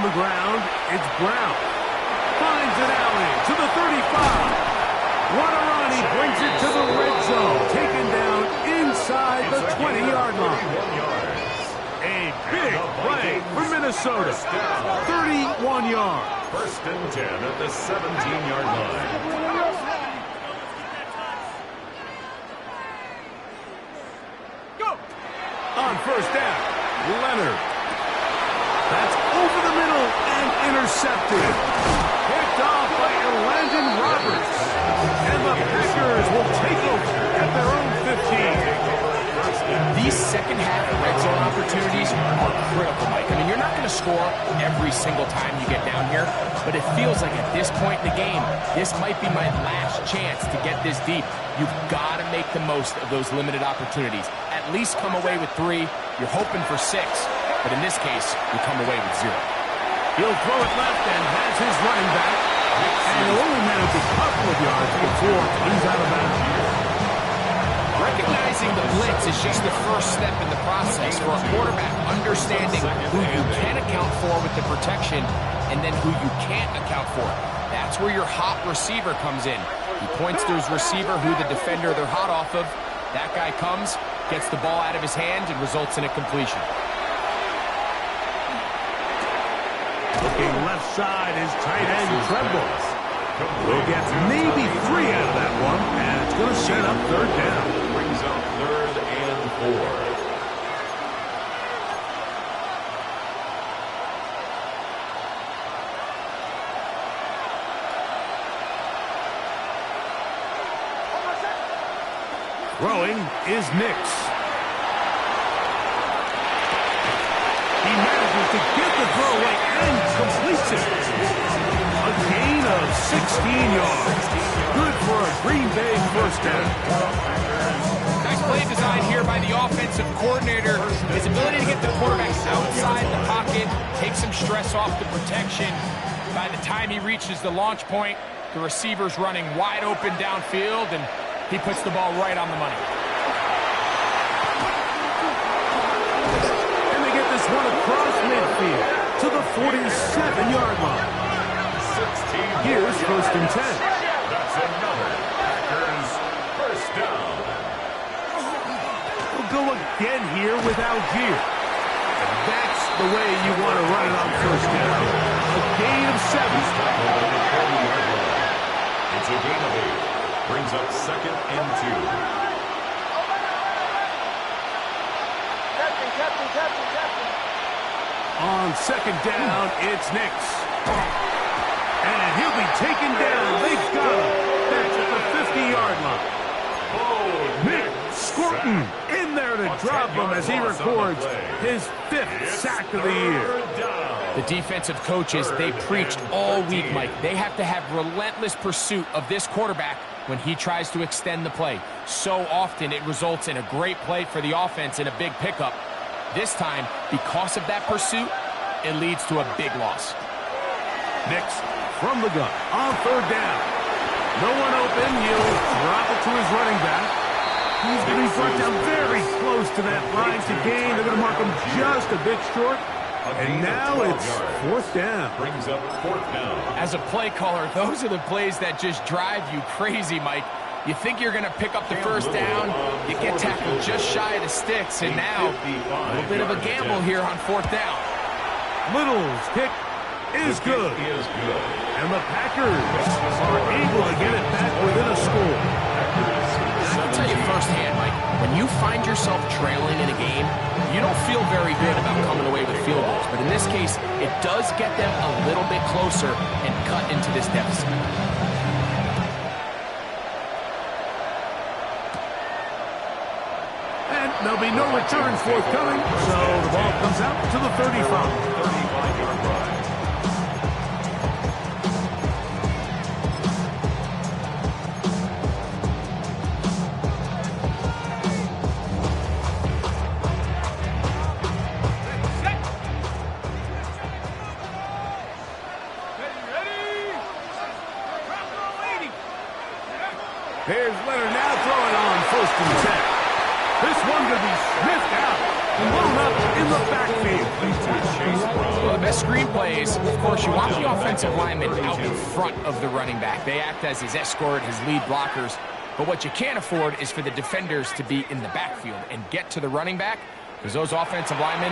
the ground, it's Brown. Finds an alley to the 35. What a run, he brings it to the red zone. Taken down inside the 20-yard line. A big play for Minnesota. 31 yards. First and 10 at the 17-yard line. Go! On first down, Leonard. That's over the middle and intercepted. Picked off by Landon Roberts. And the Packers will take over at their own 15. These second-half red zone opportunities are critical, Mike. I mean, you're not going to score every single time you get down here, but it feels like at this point in the game, this might be my last chance to get this deep. You've got to make the most of those limited opportunities. At least come away with 3. You're hoping for 6, but in this case, you come away with 0. He'll throw it left and has his running back. And he'll only manage a couple of yards before he's out of bounds. Recognizing the blitz is just the first step in the process for a quarterback, understanding who you can account for with the protection and then who you can't account for. That's where your hot receiver comes in. He points to his receiver who the defender they're hot off of. That guy comes, gets the ball out of his hand, and results in a completion. Looking left side is tight end Tremble. We'll get maybe 3 out of that one, and it's going to set up third down. Brings up 3rd and 4. Throwing is Nix. He manages to get the throw away and completes it. A gain of 16 yards. Good for a Green Bay first down. Nice play design here by the offensive coordinator. His ability to get the quarterback outside the pocket, take some stress off the protection. By the time he reaches the launch point, the receiver's running wide open downfield, and he puts the ball right on the money. And they get this one across midfield to the 47-yard line. Here's first and 10. That's another Packers first down. We'll go again here with Algier. And that's the way you want to run it on first down. A gain of 7. It's a gain of 8. Brings up 2nd and 2. On second down, it's Nix. And he'll be taken down. They've got him. That's at the 50-yard line. Nick Scorton in there to drop him as he records his 5th sack of the year. The defensive coaches, they preached all week, Mike. They have to have relentless pursuit of this quarterback when he tries to extend the play. So often it results in a great play for the offense and a big pickup. This time, because of that pursuit, it leads to a big loss. Nix from the gun on third down. No one open. He'll drop it to his running back. He's going to be brought down very close to that line to gain. They're going to mark him just a bit short. And now it's 4th down. Brings up 4th down. As a play caller, those are the plays that just drive you crazy, Mike. You think you're going to pick up the first down, you get tackled just shy of the sticks, and now a little bit of a gamble here on 4th down. Little's kick is good. And the Packers are able to get it back within a score. I'll tell you firsthand, Mike, when you find yourself trailing in a game, you don't feel very good about coming away with field goals. But in this case, it does get them a little bit closer and cut into this deficit. And there'll be no returns forthcoming, so the ball comes out to the 35. 35-yard line. Here's Leonard now throwing on 1st and 10. This one going to be sniffed out and blown up in the backfield. Well, the best screenplays, of course, you want the offensive lineman out in front of the running back. They act as his escort, his lead blockers. But what you can't afford is for the defenders to be in the backfield and get to the running back, because those offensive linemen,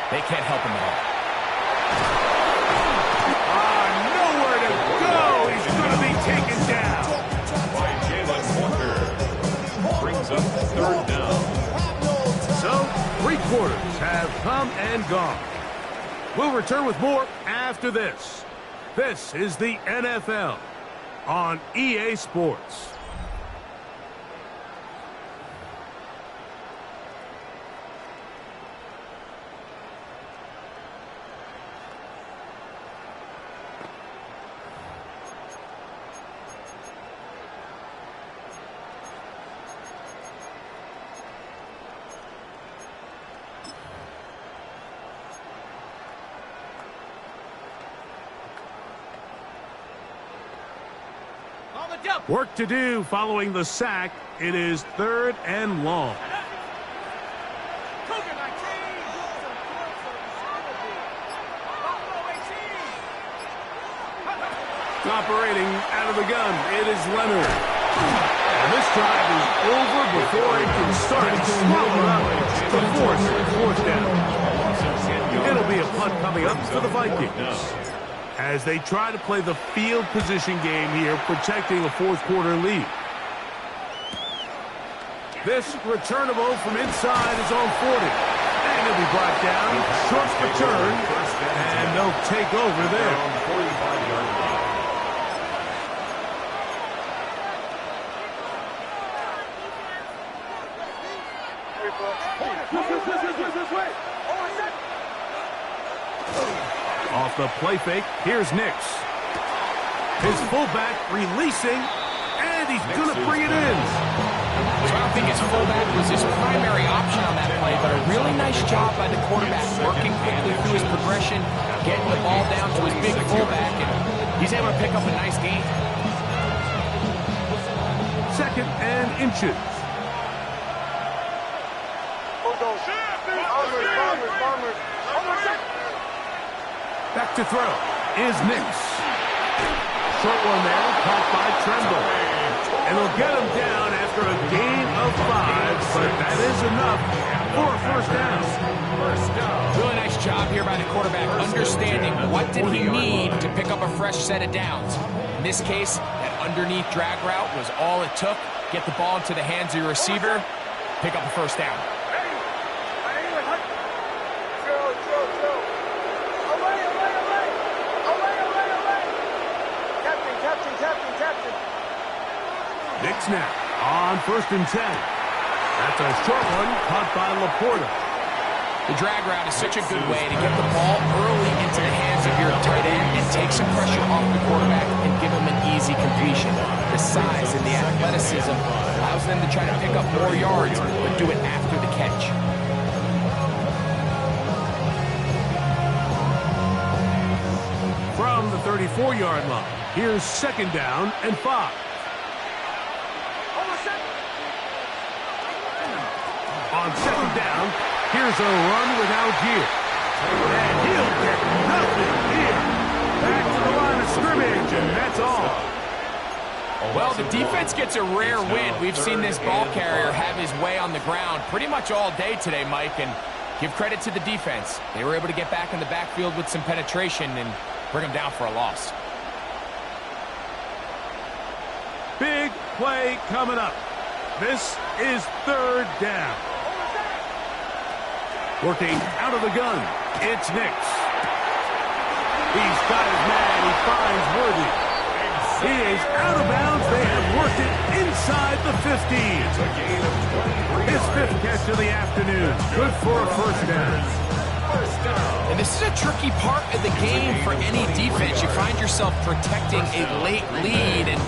they can't help him at all. Nowhere to go. He's going to be taken down. By Jalen Walker. Brings up third down. So, 3 quarters have come and gone. We'll return with more after this. This is the NFL on EA Sports. Work to do following the sack. It is 3rd and long. Operating out of the gun, it is Leonard. And this drive is over before it can start. Swallowed up to force 4th down. It'll be a punt coming up for the Vikings, as they try to play the field position game here, protecting a 4th quarter lead. This returnable from inside is on 40. And he'll be brought down, short return, and they'll take over there. 45-yard line. Off the play fake, here's Nix. His fullback releasing, and he's going to bring it in. So I don't think his fullback was his primary option on that play, but a really nice job by the quarterback, working quickly through his progression, getting the ball down to his big fullback, and he's able to pick up a nice gain. 2nd and inches. Back to throw is Nix. Short one there, caught by Tremble. And he'll get him down after a gain of 5, but that is enough for a 1st down. Really nice job here by the quarterback, understanding what did he need to pick up a fresh set of downs. In this case, that underneath drag route was all it took. Get the ball into the hands of your receiver, pick up a 1st down. Nix now on 1st and 10. That's a short one caught by Laporta. The drag route is such a good way to get the ball early into the hands of your tight end and take some pressure off the quarterback and give him an easy completion. The size and the athleticism allows them to try to pick up more yards, but do it after the catch. From the 34-yard line, here's 2nd down and 5. On 2nd down, here's a run with Algier. And he'll get nothing here. Back to the line of scrimmage, and that's all. Well, the defense gets a rare win. We've seen this ball carrier have his way on the ground pretty much all day today, Mike, and give credit to the defense. They were able to get back in the backfield with some penetration and bring them down for a loss. Big play coming up. This is 3rd down. Working out of the gun, it's Nix. He's got his man, he finds Worthy. He is out of bounds. They have worked it inside the 50. His 5th catch of the afternoon. Good for a 1st down. And this is a tricky part of the game for any defense. You find yourself protecting a late lead, and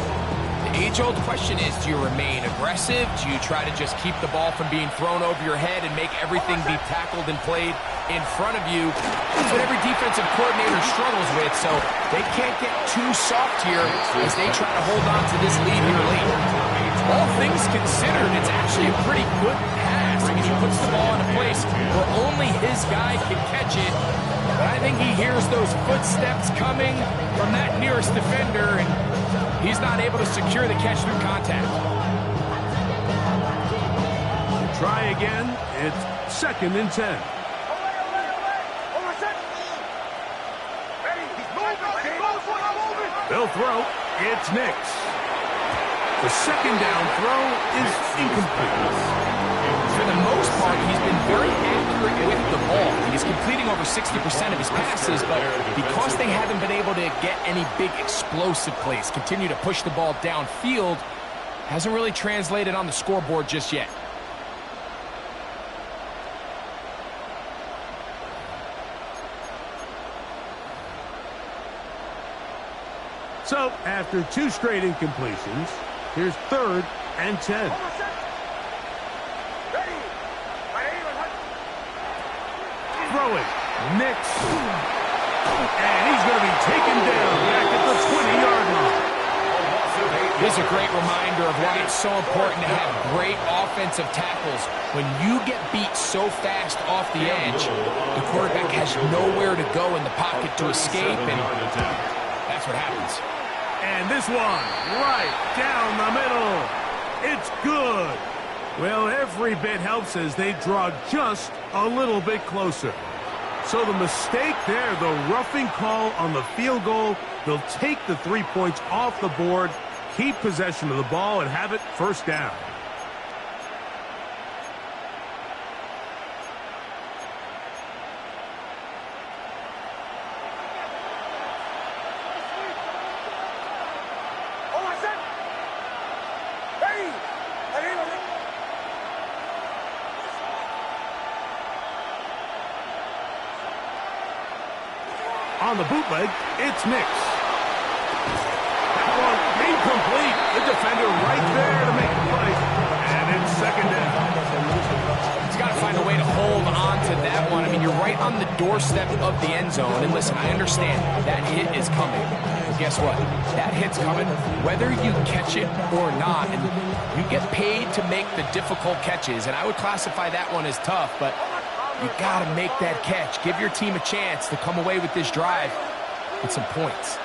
the age-old question is, do you remain aggressive? Do you try to just keep the ball from being thrown over your head and make everything be tackled and played in front of you. That's what every defensive coordinator struggles with, so they can't get too soft here as they try to hold on to this lead here late. All things considered, it's actually a pretty good pass. I mean, he puts the ball in a place where only his guy can catch it, but I think he hears those footsteps coming from that nearest defender, and he's not able to secure the catch through contact. Try again. It's 2nd and 10. They'll throw. It's Nix. The 2nd down throw is incomplete. For the most part, he's been very accurate with the ball. He's completing over 60% of his passes, but because they haven't been able to get any big explosive plays, continue to push the ball downfield, hasn't really translated on the scoreboard just yet. So, after 2 straight incompletions, here's 3rd and 10. Throwing. Nix. And he's going to be taken down back at the 20-yard line. This is a great reminder of why it's so important to have great offensive tackles. When you get beat so fast off the edge, the quarterback has nowhere to go in the pocket to escape, and that's what happens. And this one, right down the middle. It's good. Well, every bit helps as they draw just a little bit closer. So the mistake there, the roughing call on the field goal, they'll take the 3 points off the board, keep possession of the ball, and have it 1st down. On the bootleg, it's Nix. That one incomplete. The defender right there to make the play. And it's 2nd down. He's got to find a way to hold on to that one. I mean, you're right on the doorstep of the end zone. And listen, I understand that hit is coming. But guess what? That hit's coming whether you catch it or not. And you get paid to make the difficult catches. And I would classify that one as tough, but you got to make that catch. Give your team a chance to come away with this drive with some points.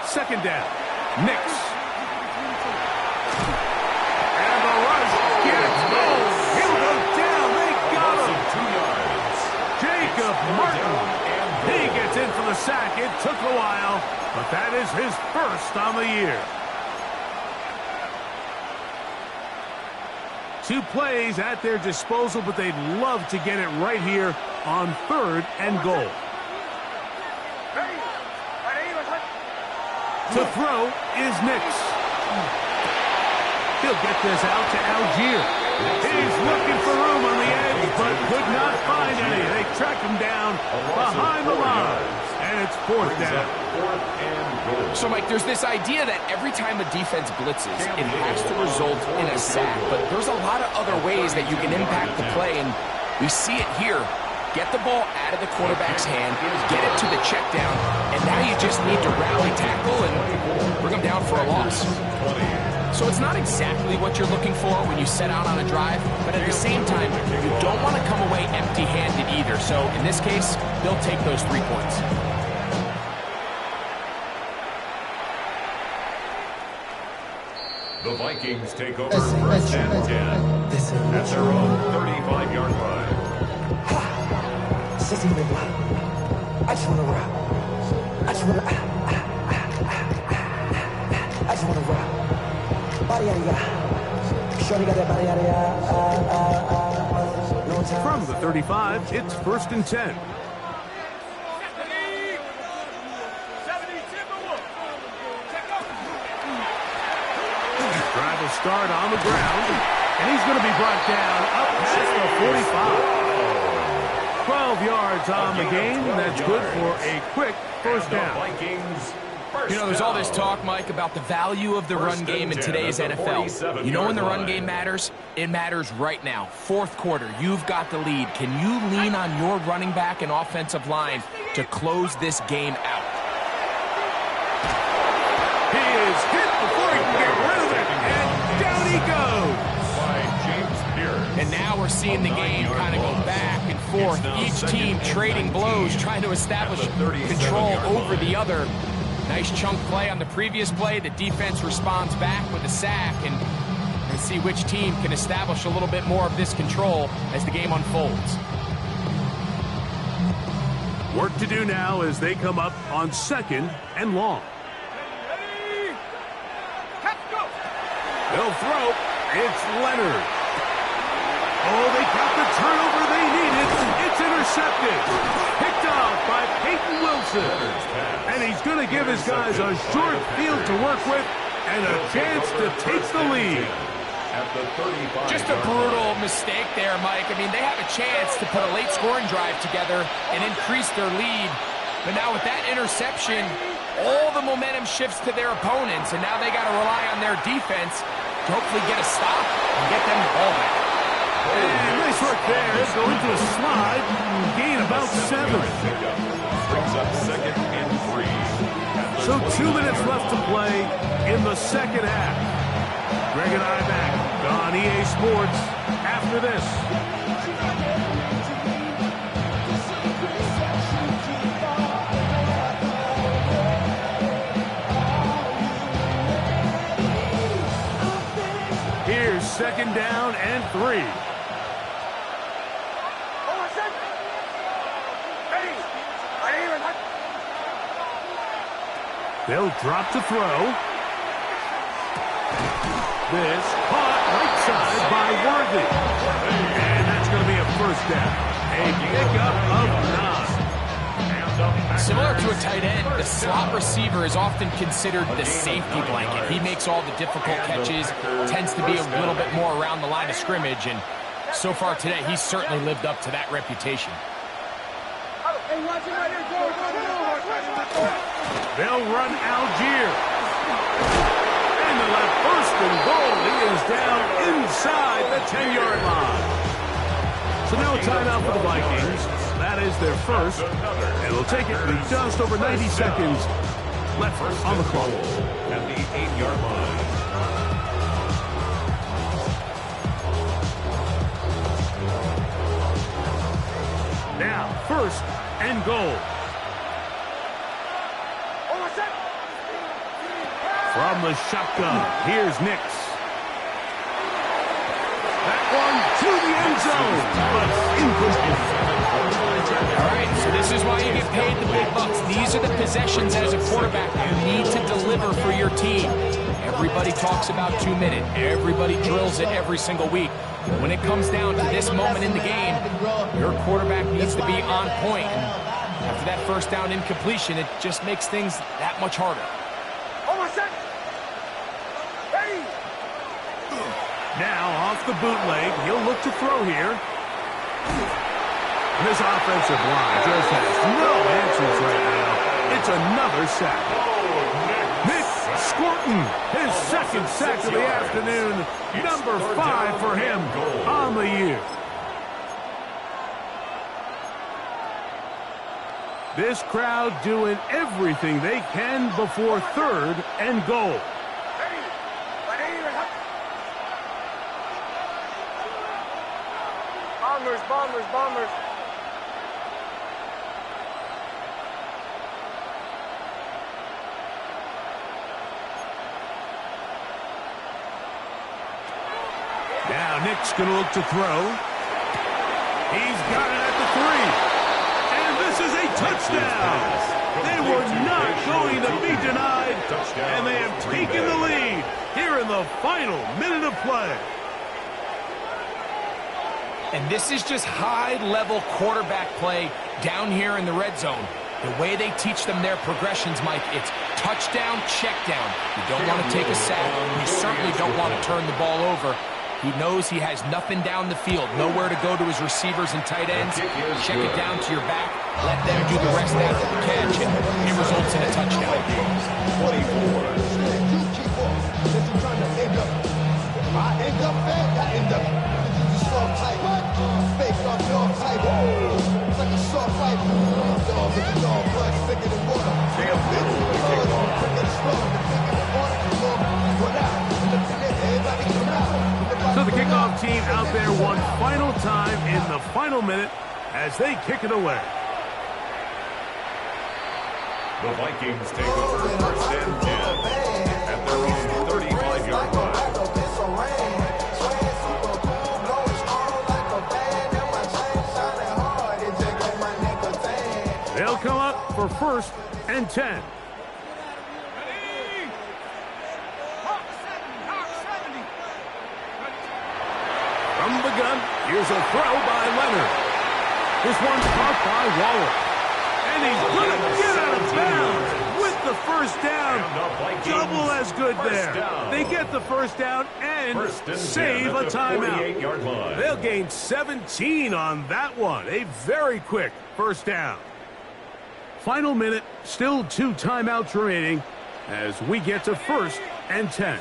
2nd down. Nix. And the rush gets goal. He'll go down. They got him. 2 yards. Jacob Martin. He gets in for the sack. It took a while, but that is his 1st on the year. 2 plays at their disposal, but they'd love to get it right here on 3rd and goal. To throw is Nix. He'll get this out to Algier. He's looking for room on the edge, but could not find any. They track him down behind the line, and it's 4th down. So, Mike, there's this idea that every time a defense blitzes, it has to result in a sack. But there's a lot of other ways that you can impact the play, and we see it here. Get the ball out of the quarterback's hand, get it to the check down, and now you just need to rally tackle and bring them down for a loss. So it's not exactly what you're looking for when you set out on a drive, but at the same time, you don't want to come away empty-handed either. So in this case, they'll take those 3 points. The Vikings take over 1st and 10 at their own 35-yard line. I just want to rock. I just want to rock. I just want to rock. Body yada yada. Shorty got that body yada yada. From the 35, it's 1st and 10. Drive will start on the ground, and he's going to be brought down up past the 45. 12 yards on the game. That's good for a quick 1st down. Vikings You know, there's all this talk, Mike, about the value of the run game in today's NFL. You know when the run game matters? It matters right now. Fourth quarter, you've got the lead. Can you lean on your running back and offensive line to close this game out? He is hit before he can get rid of it, and down he goes. And now we're seeing the game kind of go back and forth. Each team trading blows, trying to establish control over the other. Nice chunk play on the previous play. The defense responds back with a sack, and let's see which team can establish a little bit more of this control as the game unfolds. Work to do now as they come up on 2nd and long. They'll throw. It's Leonard. Oh, they got the turnover they needed. It's intercepted. Picked off by Peyton Wilson. And he's going to give his guys a short field to work with and a chance to take the lead. Just a brutal mistake there, Mike. I mean, they have a chance to put a late scoring drive together and increase their lead. But now with that interception, all the momentum shifts to their opponents, and now they got to rely on their defense to hopefully get a stop and get them the ball back. And nice work there. Going to a slide. Gain about 7. Brings up 2nd and 3. So 2 minutes left to play in the second half. Greg and I back on EA Sports after this. Here's 2nd down and 3. They'll drop to throw. This caught right side by Worthy. And that's going to be a first down. A pickup of 9. Similar to a tight end, the slot receiver is often considered the safety blanket. He makes all the difficult catches, tends to be a little bit more around the line of scrimmage, and so far today, he's certainly lived up to that reputation. They'll run Algier. And they'll have 1st and goal. He is down inside the 10-yard line. So now a timeout for the Vikings. That is their first. And they'll take it with just over 90 seconds left on the clock. At the 8-yard line. Now, 1st and goal. From the shotgun, here's Nix. That one to the end zone, but incomplete. All right, so this is why you get paid the big bucks. These are the possessions as a quarterback you need to deliver for your team. Everybody talks about 2 minute. Everybody drills it every single week. When it comes down to this moment in the game, your quarterback needs to be on point. And after that 1st down incompletion, it just makes things that much harder. Now, off the bootleg, he'll look to throw here. This offensive line just has no answers right now. It's another sack. Nick Scorton, his 2nd sack of the afternoon. Number 5 for him on the year. This crowd doing everything they can before 3rd and goal. Bombers. Now Nick's going to look to throw. He's got it at the 3. And this is a touchdown. They were not going to be denied. And they have taken the lead here in the final minute of play. And this is just high-level quarterback play down here in the red zone. The way they teach them their progressions, Mike, it's touchdown, check down. You don't want to take a sack. You certainly don't want to turn the ball over. He knows he has nothing down the field, nowhere to go to his receivers and tight ends. Check it down to your back. Let them do the rest after the catch, and it results in a touchdown. 24. You keep off. If you're trying to end up. If I end up bad, I end up. This is a soft type. Fake off dog type. It's like a soft fight. Dog is a dog, blood thicker than water. Cam Little to kick off. Quicker than straw. The thicker than water. Run out. Everybody come out. So the kickoff team out there one final time in the final minute as they kick it away. The Vikings take over first and 10 at their own 35-yard line. They'll come up for first and 10. From the gun, here's a throw by Leonard. This one's caught by Waller. And he's going to get out of bounds with the first down. Double as good there. They get the first down and save a timeout. They'll gain 17 on that one. A very quick first down. Final minute, still 2 timeouts remaining as we get to first and 10.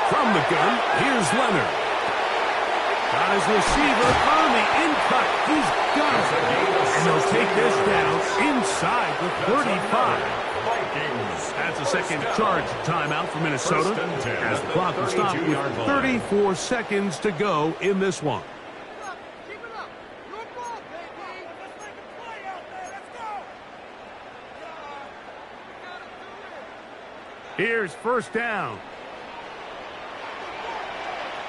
From the gun, here's Leonard. Got his receiver on the in-cut. He's got it. And they'll take this down inside the 35. That's a second charge timeout for Minnesota as the clock will stop with 34 seconds to go in this one. Here's first down.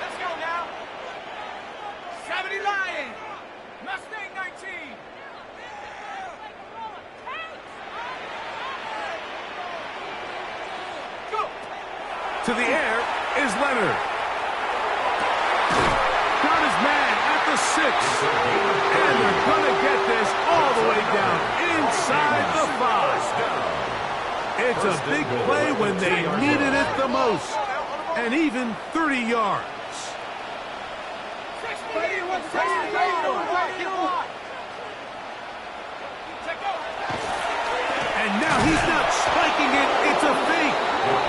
Let's go now. 70 Lion. Mustang 19. Go. To the air is Leonard. Got his man at the 6. And they're going to get this all the way down inside the 5. It's a big play when they needed it the most. And even 30 yards. And now he's not spiking it. It's a fake.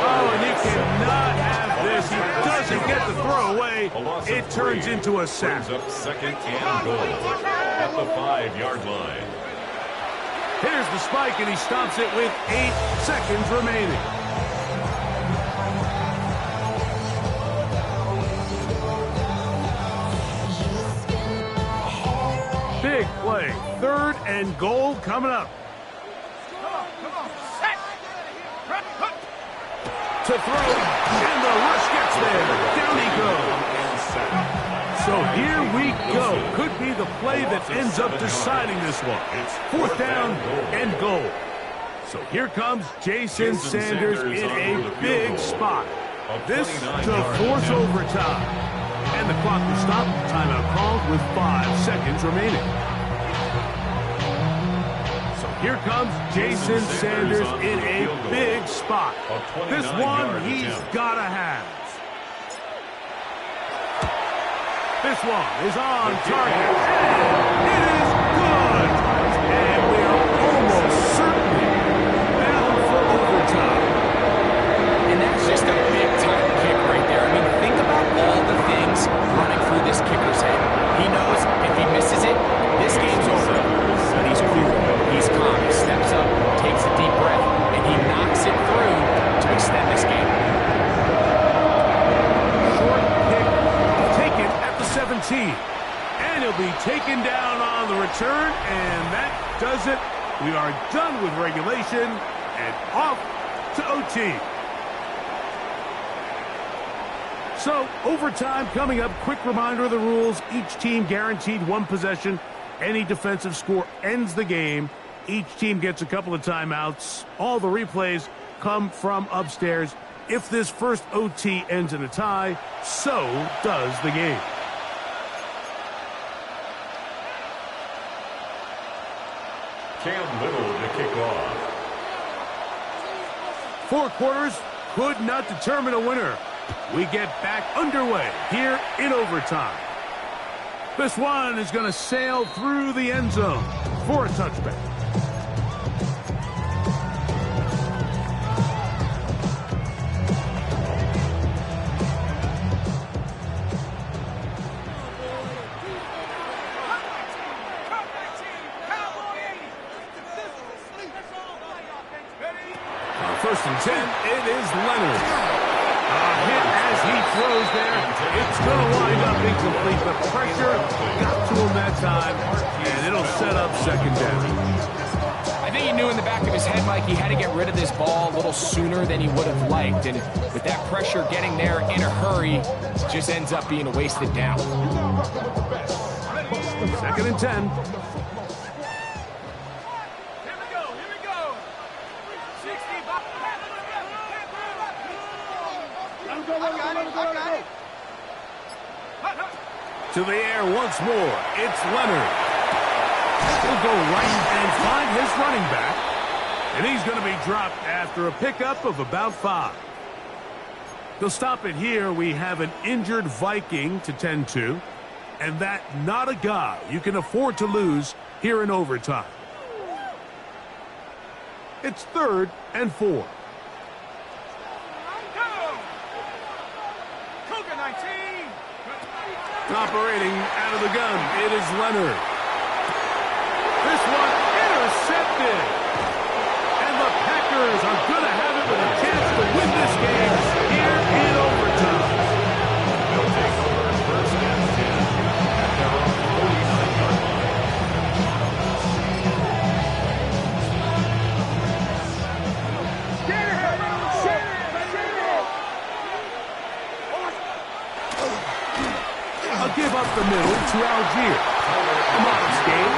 Oh, and he cannot have this. He doesn't get the throw away. It turns into a sack. Up second and goal at the 5-yard line. Here's the spike, and he stops it with 8 seconds remaining. Big play. 3rd and goal coming up. To throw, and the rush gets there. Down he goes. So here we go. Could be the play that ends up deciding this one. 4th down and goal. So here comes Jason Sanders in a big spot. This to force overtime. And the clock will stop. Timeout called with 5 seconds remaining. So here comes Jason Sanders in a big spot. This one he's got to have. This one is on target, and it is good. And we are almost certainly bound for overtime. And that's just a big-time kick right there. I mean, think about all the things running through this kicker's head. He knows if he misses it, this game's over. But he's cool. He's calm. He steps up, takes a deep breath, and he knocks it through to extend this game. Short kick taken at the 17. And he'll be taken down on the return, and that does it. We are done with regulation and off to OT. So, overtime coming up. Quick reminder of the rules. Each team guaranteed 1 possession. Any defensive score ends the game. Each team gets a couple of timeouts. All the replays come from upstairs. If this first OT ends in a tie, so does the game. Cam Little to kick off. 4 quarters could not determine a winner. We get back underway here in overtime. This one is going to sail through the end zone. for a touchback. First and 10, it is Leonard. A hit as he throws there. It's going to wind up incomplete. The pressure got to him that time, and it'll set up second down. I think he knew in the back of his head, Mike, he had to get rid of this ball a little sooner than he would have liked. And with that pressure getting there in a hurry, it just ends up being a wasted down. Second and 10. To the air once more. It's Leonard. He'll go right and find his running back. And he's going to be dropped after a pickup of about 5. They'll stop it here. We have an injured Viking to tend to. And that not a guy you can afford to lose here in overtime. It's 3rd and 4. Operating out of the gun, it is Leonard. This one intercepted. And the Packers are going to have it with a chance to win this game here in overtime. They'll take over first and 10 at their own 49-yard line. I'll give up the middle to Algier. A modest game,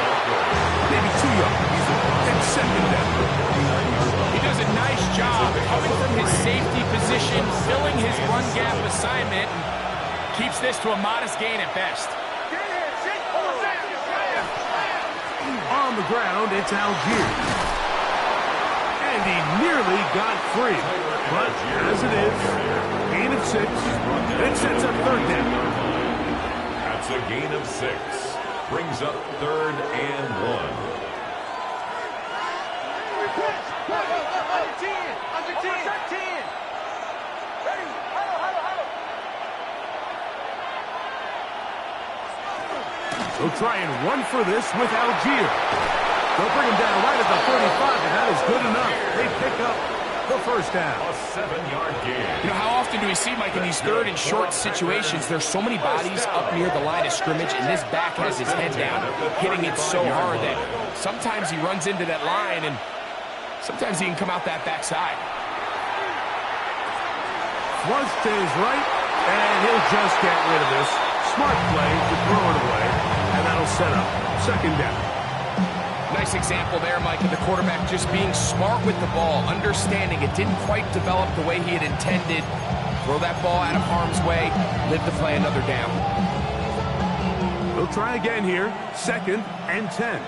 maybe 2 yards. It's second down. He does a nice job coming from his safety position, filling his run gap assignment, and keeps this to a modest gain at best. On the ground, it's Algier. And he nearly got free. But as it is, gain of 6, and it sets up third down. That's a gain of 6. Brings up 3rd and 1. Under 10. Ready. They'll try and run for this with Algier. They'll bring him down right at the 35, and that is good enough. They pick up the first down. A 7-yard gain. You know, how often do we see, Mike, in these third and short situations, there's so many bodies up near the line of scrimmage, and this back has his head down, hitting it so hard that sometimes he runs into that line, and sometimes he can come out that backside. Flush to his right, and he'll just get rid of this. Smart play to throw it away, and that'll set up second down. Nice example there, Mike, of the quarterback just being smart with the ball, understanding it didn't quite develop the way he had intended. Throw that ball out of harm's way, live to play another down. They'll try again here, 2nd and 10.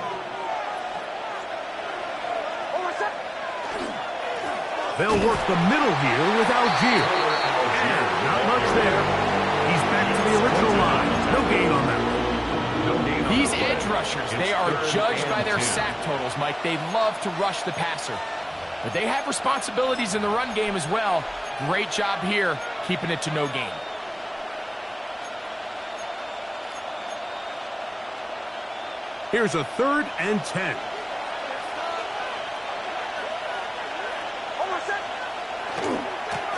They'll work the middle here with Algier. And not much there. He's back to the original line. No gain on that one. These edge rushers, they are judged by their sack totals, Mike. They love to rush the passer. But they have responsibilities in the run game as well. Great job here, keeping it to no gain. Here's a 3rd and 10.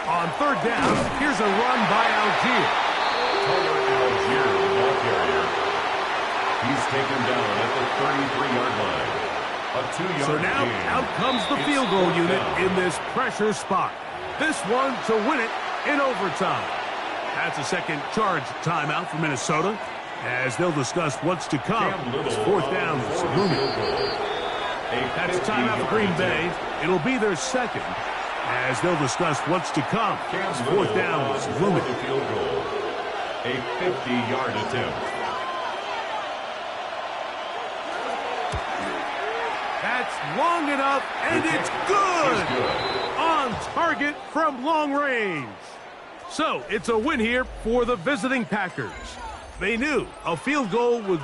On 3rd down, here's a run by Algier. Algier, the ball carrier. He's taken down at the 33-yard line. A 2-yard So now gain. out comes the field goal unit in this pressure spot. This one to win it in overtime. That's a second charge timeout for Minnesota as they'll discuss what's to come. It's 4th down. It's looming. That's a timeout for Green Bay. It'll be their second as they'll discuss what's to come. It's 4th down. It's looming. The field goal. A 50-yard attempt. That's long enough, and it's good! On target from long range. So, it's a win here for the visiting Packers. They knew a field goal would do